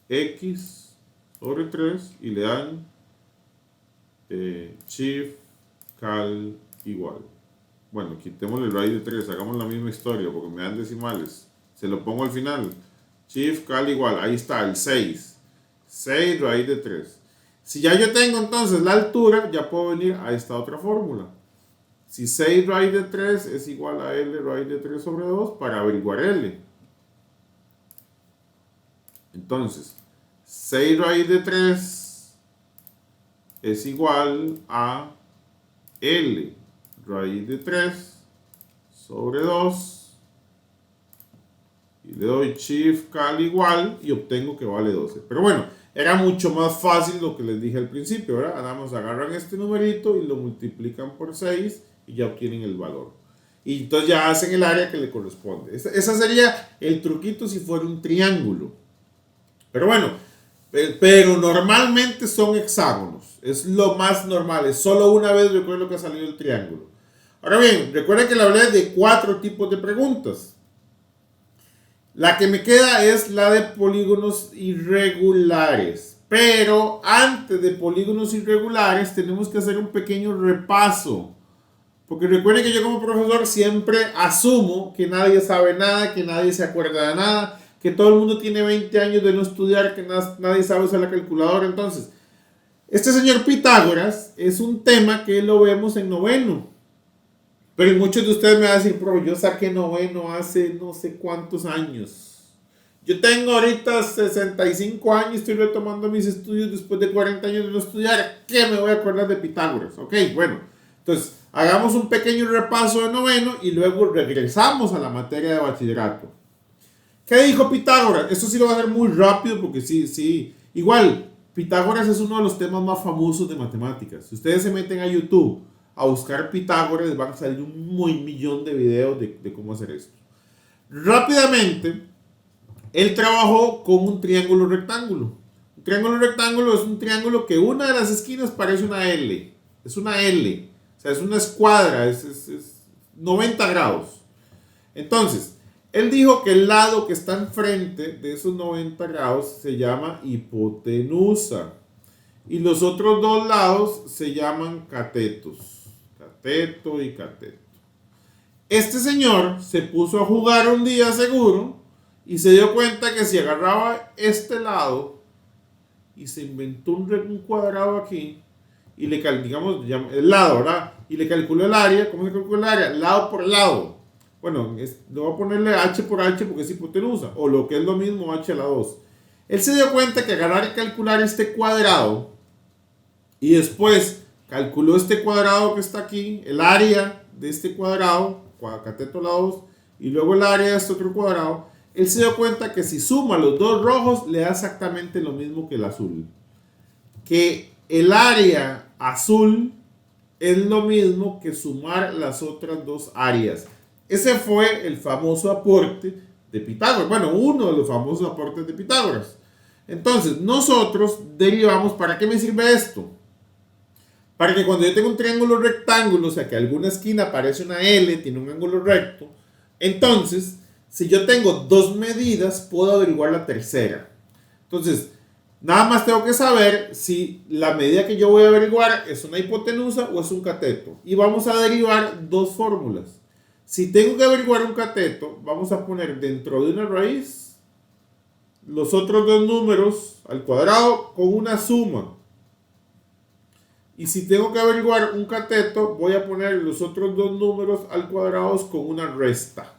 x sobre 3 y le dan shift cal igual. Bueno, quitémosle el raíz de 3, hagamos la misma historia porque me dan decimales. Se lo pongo al final. Shift cal igual, ahí está el 6. 6 raíz de 3. Si ya yo tengo entonces la altura, ya puedo venir a esta otra fórmula. Si 6 raíz de 3 es igual a L raíz de 3 sobre 2 para averiguar L. Entonces, 6 raíz de 3 es igual a L raíz de 3 sobre 2. Y le doy shift cal igual y obtengo que vale 12. Pero bueno, era mucho más fácil lo que les dije al principio, ¿verdad? Nada más agarran este numerito y lo multiplican por 6 y ya obtienen el valor. Y entonces ya hacen el área que le corresponde. Ese sería el truquito si fuera un triángulo. Pero bueno, pero normalmente son hexágonos. Es lo más normal. Es solo una vez recuerdo que ha salido el triángulo. Ahora bien, recuerden que le hablé de 4 tipos de preguntas. La que me queda es la de polígonos irregulares. Pero antes de polígonos irregulares tenemos que hacer un pequeño repaso. Porque recuerden que yo como profesor siempre asumo que nadie sabe nada, que nadie se acuerda de nada, que todo el mundo tiene 20 años de no estudiar, que nadie sabe usar la calculadora. Entonces, este señor Pitágoras es un tema que lo vemos en noveno. Pero muchos de ustedes me van a decir, pero yo saqué noveno hace no sé cuántos años. Yo tengo ahorita 65 años, estoy retomando mis estudios después de 40 años de no estudiar. ¿Qué me voy a acordar de Pitágoras? Ok, bueno. Entonces, hagamos un pequeño repaso de noveno y luego regresamos a la materia de bachillerato. ¿Qué dijo Pitágoras? Esto sí lo voy a hacer muy rápido porque sí. Igual, Pitágoras es uno de los temas más famosos de matemáticas. Si ustedes se meten a YouTube a buscar Pitágoras, van a salir un millón de videos de cómo hacer esto. Rápidamente, él trabajó con un triángulo rectángulo. Un triángulo rectángulo es un triángulo que una de las esquinas parece una L. Es una L. O sea, es una escuadra, es 90 grados. Entonces, él dijo que el lado que está enfrente de esos 90 grados se llama hipotenusa. y los otros dos lados se llaman catetos. Cateto y cateto. Este señor se puso a jugar un día seguro y se dio cuenta que si agarraba este lado y se inventó un cuadrado aquí y le digamos el lado, ¿verdad? Y le calculó el área. ¿Cómo se calcula el área? Lado por lado. Bueno, le voy a ponerle h por h porque es hipotenusa, o lo que es lo mismo h a la 2. Él se dio cuenta que agarrar y calcular este cuadrado y después calculó este cuadrado que está aquí, el área de este cuadrado, cateto a la 2, y luego el área de este otro cuadrado. Él se dio cuenta que si suma los dos rojos le da exactamente lo mismo que el azul. Que el área azul es lo mismo que sumar las otras dos áreas. Ese fue el famoso aporte de Pitágoras. Bueno, uno de los famosos aportes de Pitágoras. Entonces, nosotros derivamos, ¿para qué me sirve esto? Para que cuando yo tengo un triángulo rectángulo, o sea que alguna esquina parece una L, tiene un ángulo recto, entonces, si yo tengo dos medidas, puedo averiguar la tercera. Entonces, nada más tengo que saber si la medida que yo voy a averiguar es una hipotenusa o es un cateto. Y vamos a derivar dos fórmulas. Si tengo que averiguar un cateto, vamos a poner dentro de una raíz los otros dos números al cuadrado con una suma. Y si tengo que averiguar un cateto, voy a poner los otros dos números al cuadrado con una resta.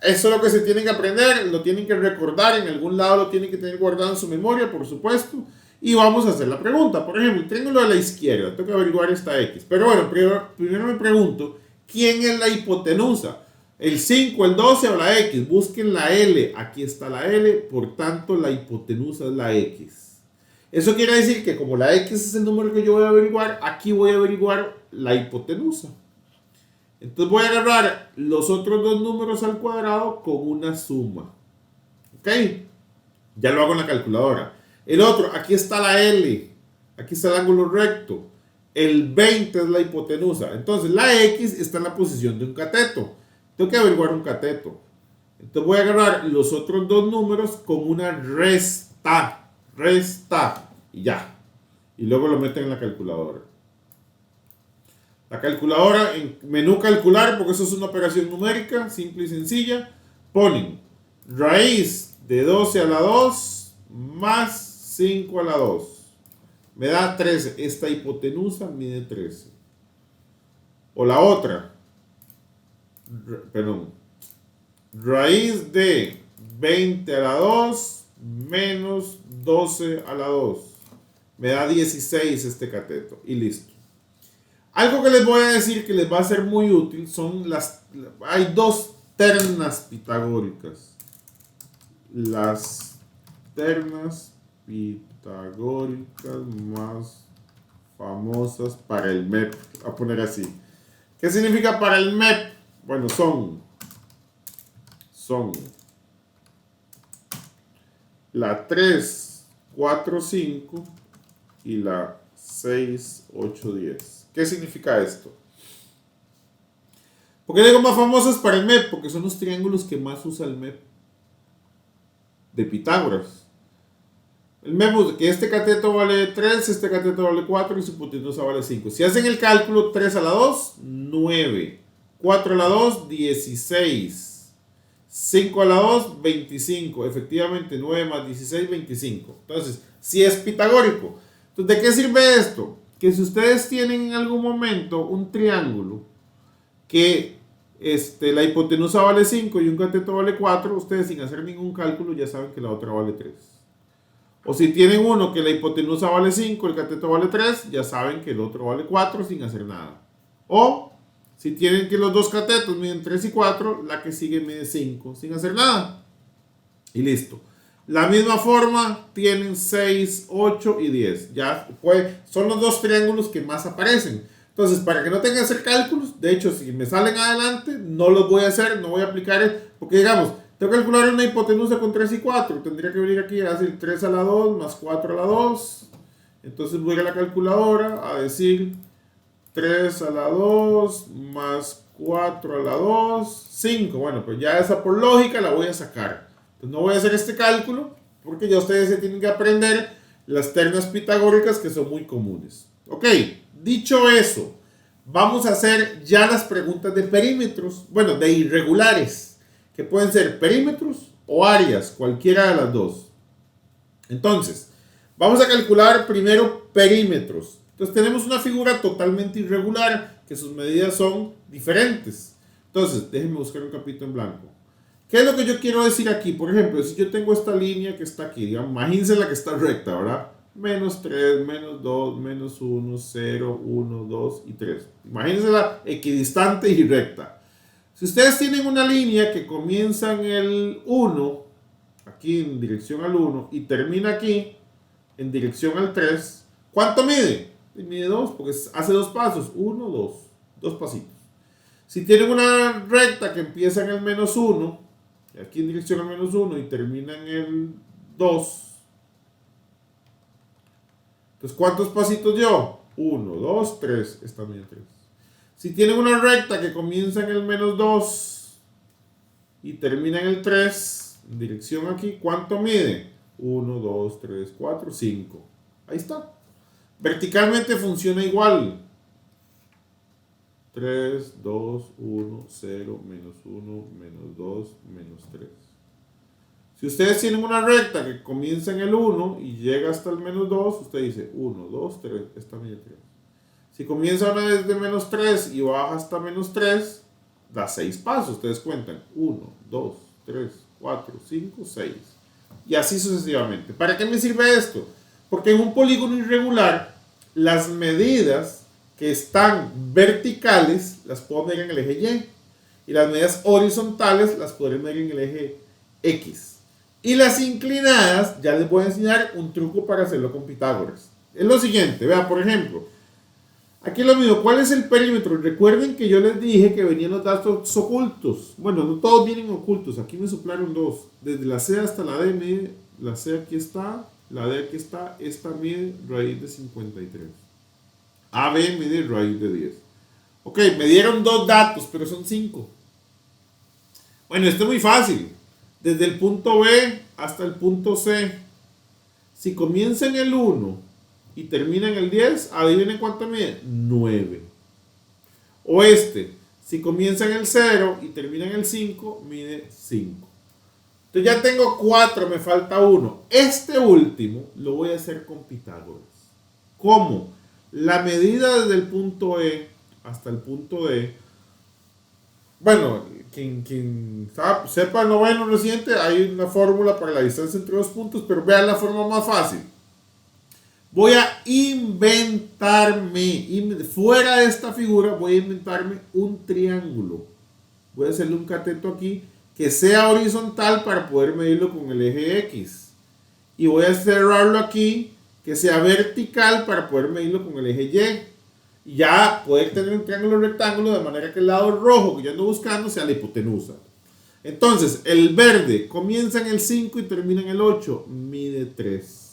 Eso es lo que se tienen que aprender, lo tienen que recordar, en algún lado lo tienen que tener guardado en su memoria, por supuesto. Y vamos a hacer la pregunta. Por ejemplo, el triángulo de la izquierda, tengo que averiguar esta X. Pero bueno, primero me pregunto, ¿quién es la hipotenusa? ¿El 5, el 12 o la X? Busquen la L. Aquí está la L, por tanto la hipotenusa es la X. Eso quiere decir que como la X es el número que yo voy a averiguar, aquí voy a averiguar la hipotenusa. Entonces voy a agarrar los otros dos números al cuadrado con una suma. ¿Ok? Ya lo hago en la calculadora. El otro, aquí está la L. Aquí está el ángulo recto. El 20 es la hipotenusa. Entonces la X está en la posición de un cateto. Tengo que averiguar un cateto. Entonces voy a agarrar los otros dos números con una resta. Resta. Y ya. Y luego lo meten en la calculadora. La calculadora, en menú calcular, porque eso es una operación numérica, simple y sencilla, ponen raíz de 12 a la 2 más 5 a la 2. Me da 13. Esta hipotenusa mide 13. O la otra, perdón, raíz de 20 a la 2 menos 12 a la 2. Me da 16 este cateto. Y listo. Algo que les voy a decir que les va a ser muy útil son hay dos ternas pitagóricas. Las ternas pitagóricas más famosas para el MEP. Voy a poner así. ¿Qué significa para el MEP? Bueno, son la 3, 4, 5 y la 6, 8, 10. ¿Qué significa esto? ¿Por qué digo más famosas para el MEP? Porque son los triángulos que más usa el MEP de Pitágoras. El MEP, que este cateto vale 3, este cateto vale 4 y su hipotenusa vale 5. Si hacen el cálculo, 3 a la 2, 9. 4 a la 2, 16. 5 a la 2, 25. Efectivamente, 9 más 16, 25. Entonces, si es pitagórico. Entonces, ¿de qué sirve esto? Que si ustedes tienen en algún momento un triángulo que la hipotenusa vale 5 y un cateto vale 4, ustedes sin hacer ningún cálculo ya saben que la otra vale 3. O si tienen uno que la hipotenusa vale 5, el cateto vale 3, ya saben que el otro vale 4 sin hacer nada. O si tienen que los dos catetos miden 3 y 4, la que sigue mide 5 sin hacer nada. Y listo. La misma forma tienen 6, 8 y 10. Ya son los dos triángulos que más aparecen. Entonces, para que no tengan que hacer cálculos, de hecho, si me salen adelante, no los voy a hacer, no voy a aplicar, porque digamos, tengo que calcular una hipotenusa con 3 y 4. Tendría que venir aquí a decir 3 a la 2 más 4 a la 2. Entonces voy a la calculadora a decir 3 a la 2 más 4 a la 2, 5. Bueno, pues ya esa por lógica la voy a sacar. Entonces no voy a hacer este cálculo porque ya ustedes se tienen que aprender las ternas pitagóricas que son muy comunes. Ok, dicho eso, vamos a hacer ya las preguntas de perímetros, bueno, de irregulares, que pueden ser perímetros o áreas, cualquiera de las dos. Entonces, vamos a calcular primero perímetros. Entonces tenemos una figura totalmente irregular, que sus medidas son diferentes. Entonces, déjenme buscar un capítulo en blanco. ¿Qué es lo que yo quiero decir aquí? Por ejemplo, si yo tengo esta línea que está aquí, digamos, imagínense la que está recta, ¿verdad? Menos 3, menos 2, menos 1, 0, 1, 2 y 3. Imagínense la equidistante y recta. Si ustedes tienen una línea que comienza en el 1, aquí en dirección al 1, y termina aquí en dirección al 3, ¿cuánto mide? Mide 2, porque hace dos pasos. 1, 2. Dos pasitos. Si tienen una recta que empieza en el menos 1, aquí en dirección al menos 1 y termina en el 2, entonces ¿cuántos pasitos dio? 1, 2, 3, esta mide 3. Si tienen una recta que comienza en el menos 2 y termina en el 3, en dirección aquí, ¿cuánto mide? 1, 2, 3, 4, 5. Ahí está. Verticalmente funciona igual. 3, 2, 1, 0, menos 1, menos 2, menos 3. Si ustedes tienen una recta que comienza en el 1 y llega hasta el menos 2, usted dice 1, 2, 3, esta mide 3. Si comienza una vez de menos 3 y baja hasta menos 3, da 6 pasos. Ustedes cuentan 1, 2, 3, 4, 5, 6. Y así sucesivamente. ¿Para qué me sirve esto? Porque en un polígono irregular, las medidas que están verticales las puedo medir en el eje Y. Y las medidas horizontales las podré medir en el eje X. Y las inclinadas, ya les voy a enseñar un truco para hacerlo con Pitágoras. Es lo siguiente, vean, por ejemplo, aquí lo mismo, ¿cuál es el perímetro? Recuerden que yo les dije que venían los datos ocultos. Bueno, no todos vienen ocultos, aquí me soplaron dos. Desde la C hasta la D, mide, la C aquí está, la D aquí está, esta mide raíz de 53. AB mide raíz de 10. Ok, me dieron dos datos, pero son 5. Bueno, esto es muy fácil. Desde el punto B hasta el punto C. Si comienza en el 1 y termina en el 10, adivinen cuánto mide. 9. O si comienza en el 0 y termina en el 5, mide 5. Entonces ya tengo 4, me falta 1. Este último lo voy a hacer con Pitágoras. ¿Cómo? La medida desde el punto E hasta el punto D. Bueno, quien sepa el noveno reciente, hay una fórmula para la distancia entre dos puntos, pero vean la forma más fácil. Voy a inventarme, fuera de esta figura, voy a inventarme un triángulo. Voy a hacerle un cateto aquí que sea horizontal para poder medirlo con el eje X. Y voy a cerrarlo aquí que sea vertical para poder medirlo con el eje Y. Y ya poder tener un triángulo rectángulo de manera que el lado rojo que yo ando buscando sea la hipotenusa. Entonces, el verde comienza en el 5 y termina en el 8, mide 3.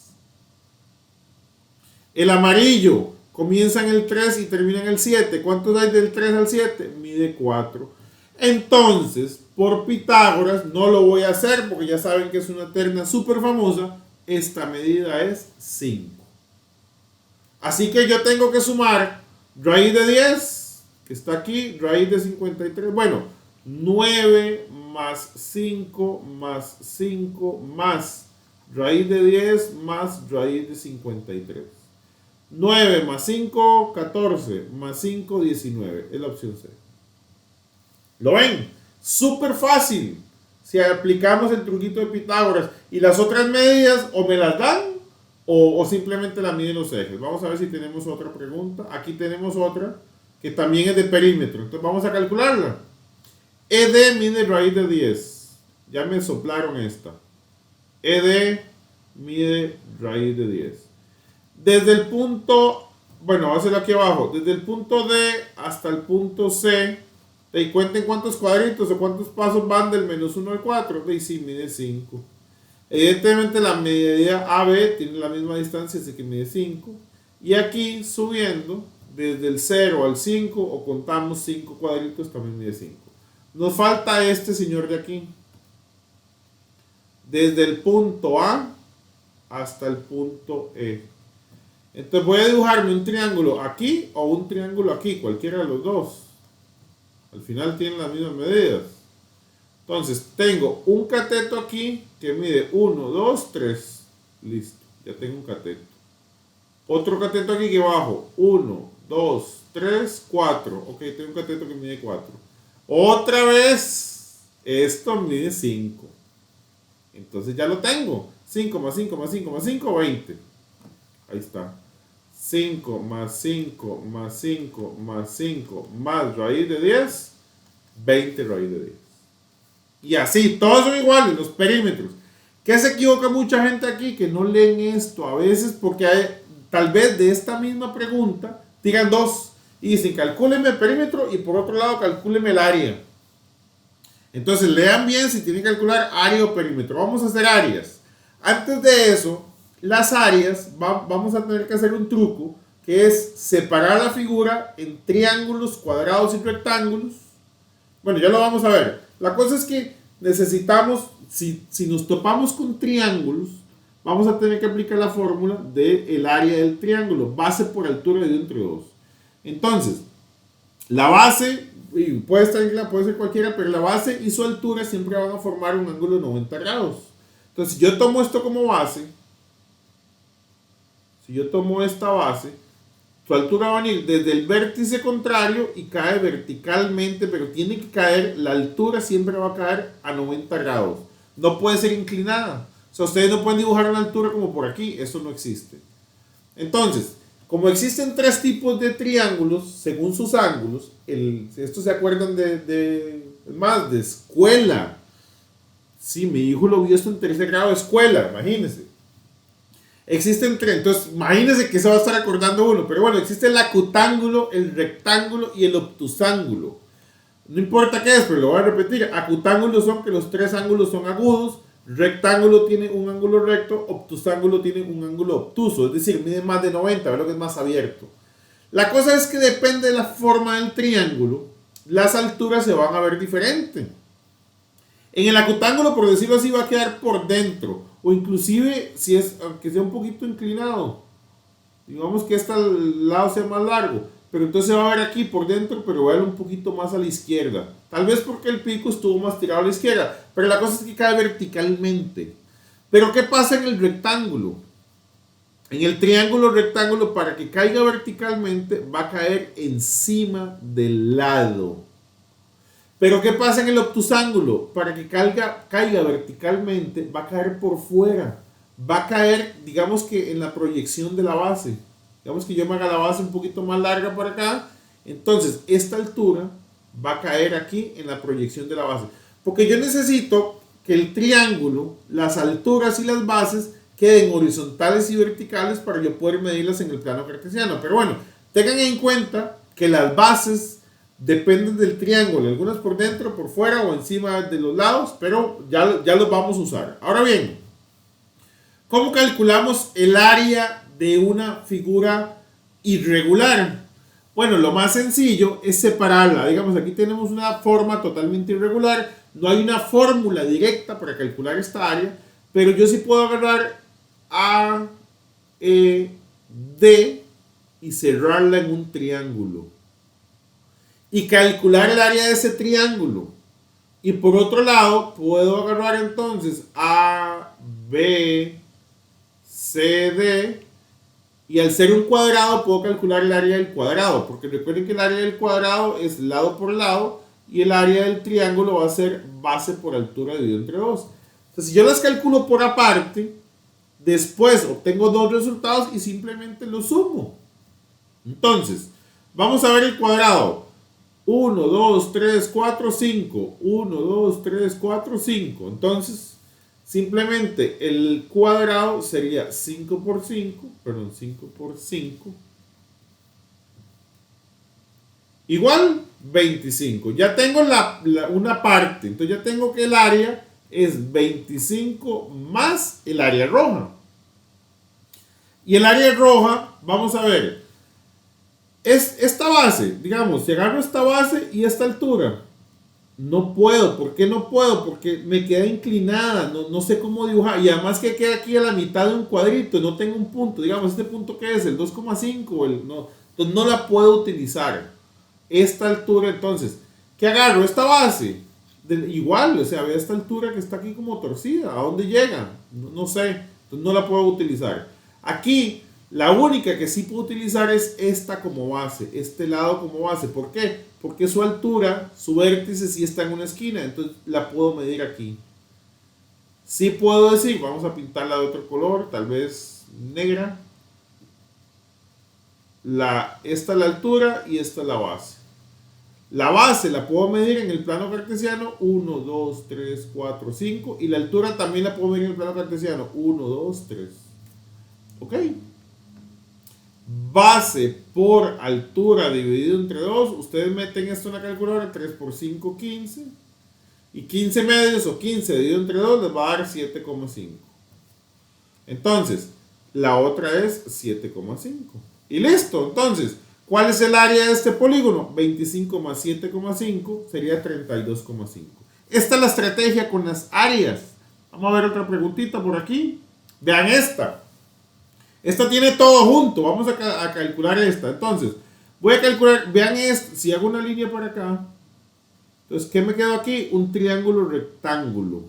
El amarillo comienza en el 3 y termina en el 7. ¿Cuánto hay del 3 al 7? Mide 4. Entonces, por Pitágoras, no lo voy a hacer porque ya saben que es una terna súper famosa. Esta medida es 5. Así que yo tengo que sumar raíz de 10, que está aquí, raíz de 53. Bueno, 9 más 5 más 5 más raíz de 10 más raíz de 53. 9 más 5, 14, más 5, 19. Es la opción C. ¿Lo ven? Súper fácil. Si aplicamos el truquito de Pitágoras. Y las otras medidas o me las dan o simplemente la miden los ejes. Vamos a ver si tenemos otra pregunta. Aquí tenemos otra que también es de perímetro. Entonces vamos a calcularla. ED mide raíz de 10. Ya me soplaron esta. ED mide raíz de 10. Desde el punto, bueno, voy a hacerlo aquí abajo. Desde el punto D hasta el punto C. Y cuenten cuántos cuadritos o cuántos pasos van del menos 1 al 4. Y sí, mide 5. Evidentemente la medida AB tiene la misma distancia, así que mide 5. Y aquí subiendo, desde el 0 al 5, o contamos 5 cuadritos, también mide 5. Nos falta este señor de aquí. Desde el punto A hasta el punto E. Entonces voy a dibujarme un triángulo aquí o un triángulo aquí, cualquiera de los dos. Al final tienen las mismas medidas. Entonces tengo un cateto aquí que mide 1, 2, 3. Listo, ya tengo un cateto. Otro cateto aquí que bajo 1, 2, 3, 4. Ok, tengo un cateto que mide 4. Otra vez, esto mide 5. Entonces ya lo tengo. 5 más 5 más 5 más 5, 20. Ahí está. 5 más 5 más 5 más 5 más raíz de 10, 20 raíz de 10. Y así, todos son iguales, los perímetros. ¿Qué se equivoca mucha gente aquí? Que no leen esto a veces porque tal vez de esta misma pregunta tiran dos y dicen calcúlenme el perímetro y por otro lado calcúlenme el área. Entonces lean bien si tienen que calcular área o perímetro. Vamos a hacer áreas. Antes de eso, las áreas, vamos a tener que hacer un truco que es separar la figura en triángulos, cuadrados y rectángulos. Bueno, ya lo vamos a ver. La cosa es que necesitamos, si nos topamos con triángulos, vamos a tener que aplicar la fórmula del área del triángulo, base por altura dividido entre 2. Entonces, la base, puede estar inclinada, puede ser cualquiera, pero la base y su altura siempre van a formar un ángulo de 90 grados. Entonces, si yo tomo esto como base, si yo tomo esta base, su altura va a venir desde el vértice contrario y cae verticalmente, pero tiene que caer, la altura siempre va a caer a 90 grados. No puede ser inclinada. O sea, ustedes no pueden dibujar una altura como por aquí, eso no existe. Entonces, como existen tres tipos de triángulos, según sus ángulos, estos se acuerdan de escuela. Sí, mi hijo lo vio esto en tercer grado de escuela, imagínense. Existen tres, entonces imagínense que se va a estar acordando uno, pero bueno, existe el acutángulo, el rectángulo y el obtusángulo. No importa qué es, pero lo voy a repetir. Acutángulos son que los tres ángulos son agudos, rectángulo tiene un ángulo recto, obtusángulo tiene un ángulo obtuso, es decir, mide más de 90, ¿verdad? Que es más abierto. La cosa es que depende de la forma del triángulo, las alturas se van a ver diferentes. En el acutángulo, por decirlo así, va a quedar por dentro. O inclusive, si es, aunque sea un poquito inclinado. Digamos que este lado sea más largo. Pero entonces va a ver aquí por dentro, pero va a ver un poquito más a la izquierda. Tal vez porque el pico estuvo más tirado a la izquierda. Pero la cosa es que cae verticalmente. Pero ¿qué pasa en el rectángulo? En el triángulo rectángulo, para que caiga verticalmente, va a caer encima del lado. Pero ¿qué pasa en el obtusángulo? Para que caiga verticalmente, va a caer por fuera. Va a caer, digamos que en la proyección de la base. Digamos que yo me haga la base un poquito más larga por acá. Entonces, esta altura va a caer aquí en la proyección de la base. Porque yo necesito que el triángulo, las alturas y las bases queden horizontales y verticales para yo poder medirlas en el plano cartesiano. Pero bueno, tengan en cuenta que las bases dependen del triángulo, algunas por dentro, por fuera o encima de los lados, pero ya los vamos a usar. Ahora bien, ¿cómo calculamos el área de una figura irregular? Bueno, lo más sencillo es separarla. Digamos, aquí tenemos una forma totalmente irregular, no hay una fórmula directa para calcular esta área, pero yo sí puedo agarrar A, E, D y cerrarla en un triángulo y calcular el área de ese triángulo. Y por otro lado, puedo agarrar entonces A, B, C, D, y al ser un cuadrado puedo calcular el área del cuadrado, porque recuerden que el área del cuadrado es lado por lado y el área del triángulo va a ser base por altura dividido entre 2. Entonces, si yo las calculo por aparte, después obtengo dos resultados y simplemente los sumo. Entonces, vamos a ver el cuadrado. 1, 2, 3, 4, 5. 1, 2, 3, 4, 5. Entonces, simplemente el cuadrado sería 5 por 5. Perdón, 5 por 5. Igual 25. Ya tengo una parte. Entonces ya tengo que el área es 25 más el área roja. Y el área roja, vamos a ver. Es esta base, digamos, si agarro esta base y esta altura. No puedo. ¿Por qué no puedo? Porque me queda inclinada. No sé cómo dibujar. Y además que queda aquí a la mitad de un cuadrito. No tengo un punto. Digamos, ¿este punto qué es? El 2,5. No. Entonces no la puedo utilizar. Esta altura, entonces, ¿qué agarro? Esta base. Igual, o sea, ve esta altura que está aquí como torcida. ¿A dónde llega? No sé. Entonces no la puedo utilizar. Aquí, la única que sí puedo utilizar es esta como base. Este lado como base. ¿Por qué? Porque su altura, su vértice sí está en una esquina. Entonces la puedo medir aquí. Sí puedo decir, vamos a pintarla de otro color. Tal vez negra. Esta es la altura y esta es la base. La base la puedo medir en el plano cartesiano 1, 2, 3, 4, 5 y la altura también la puedo medir en el plano cartesiano 1, 2, 3. ¿Ok? Base por altura dividido entre 2. Ustedes meten esto en la calculadora. 3 por 5, 15. Y 15 medios o 15 dividido entre 2 les va a dar 7,5. Entonces, la otra es 7,5. Y listo. Entonces, ¿cuál es el área de este polígono? 25 más 7,5 sería 32,5. Esta es la estrategia con las áreas. Vamos a ver otra preguntita por aquí. Vean esta. Esta tiene todo junto. Vamos a calcular esta. Entonces, voy a calcular. Vean esto. Si hago una línea por acá. Entonces, ¿qué me quedó aquí? Un triángulo rectángulo.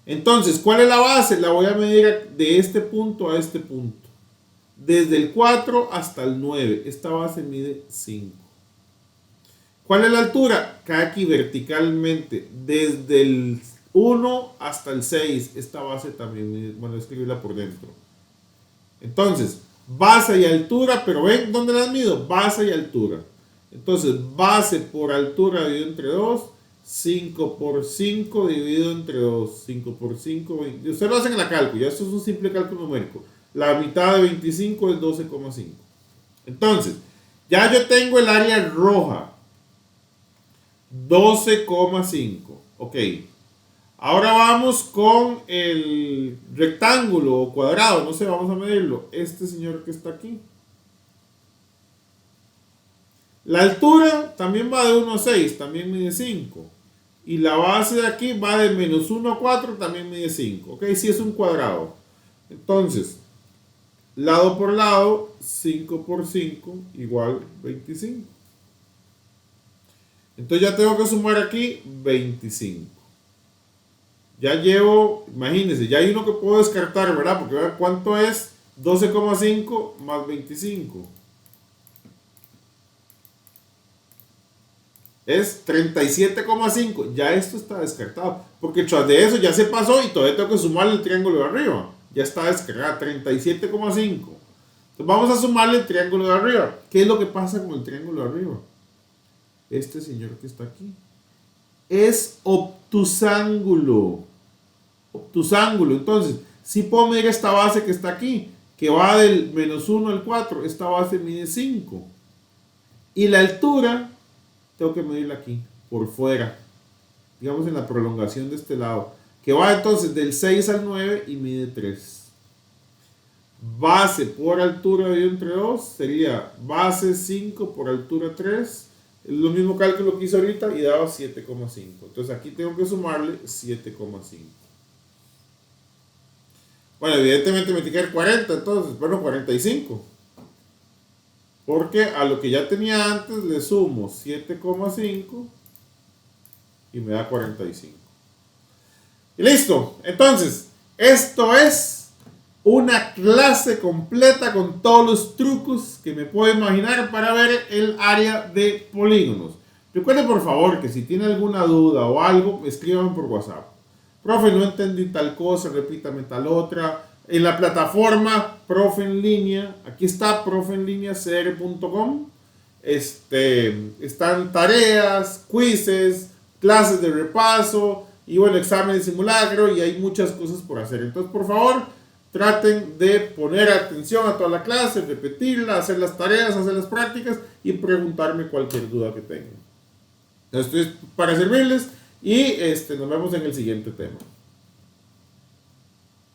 Entonces, ¿cuál es la base? La voy a medir de este punto a este punto. Desde el 4 hasta el 9. Esta base mide 5. ¿Cuál es la altura? Cae aquí verticalmente. Desde el 1 hasta el 6. Esta base también mide. Bueno, escribirla por dentro. Entonces, base y altura. Pero ven dónde las mido. Base y altura. Entonces, base por altura dividido entre 2. 5 por 5 dividido entre 2. 5 por 5. 20. Ustedes lo hacen en la cálculo. Ya esto es un simple cálculo numérico. La mitad de 25 es 12,5. Entonces, ya yo tengo el área roja. 12,5. Ok. Ahora vamos con el rectángulo o cuadrado. No sé, vamos a medirlo. Este señor que está aquí. La altura también va de 1 a 6. También mide 5. Y la base de aquí va de menos 1 a 4. También mide 5. Ok, si es un cuadrado. Entonces, lado por lado, 5 por 5 igual 25. Entonces ya tengo que sumar aquí 25. Ya llevo, imagínense, ya hay uno que puedo descartar, ¿verdad? Porque vean cuánto es 12,5 más 25. Es 37,5. Ya esto está descartado. Porque tras de eso ya se pasó y todavía tengo que sumarle el triángulo de arriba. Ya está descargado. 37,5. Entonces vamos a sumarle el triángulo de arriba. ¿Qué es lo que pasa con el triángulo de arriba? Este señor que está aquí es obtusángulo. Obtusángulo. Entonces, si puedo medir esta base que está aquí, que va del menos 1 al 4. Esta base mide 5. Y la altura tengo que medirla aquí, por fuera, digamos en la prolongación de este lado, que va entonces del 6 al 9 y mide 3. Base por altura dividido entre 2 sería base 5 por altura 3. Es lo mismo cálculo que hice ahorita y daba 7,5. Entonces aquí tengo que sumarle 7,5. Bueno, evidentemente me tiene que dar 40, entonces, bueno, 45. Porque a lo que ya tenía antes le sumo 7,5 y me da 45. Y listo. Entonces, esto es una clase completa con todos los trucos que me puedo imaginar para ver el área de polígonos. Recuerden por favor que si tiene alguna duda o algo, escriban por WhatsApp. Profe, no entendí tal cosa, repítame tal otra. En la plataforma Profe en Línea, aquí está profeenlineacr.com. Están tareas, quizzes, clases de repaso y bueno, examen de simulacro y hay muchas cosas por hacer. Entonces, por favor, traten de poner atención a toda la clase, repetirla, hacer las tareas, hacer las prácticas y preguntarme cualquier duda que tengan. Estoy para servirles y nos vemos en el siguiente tema.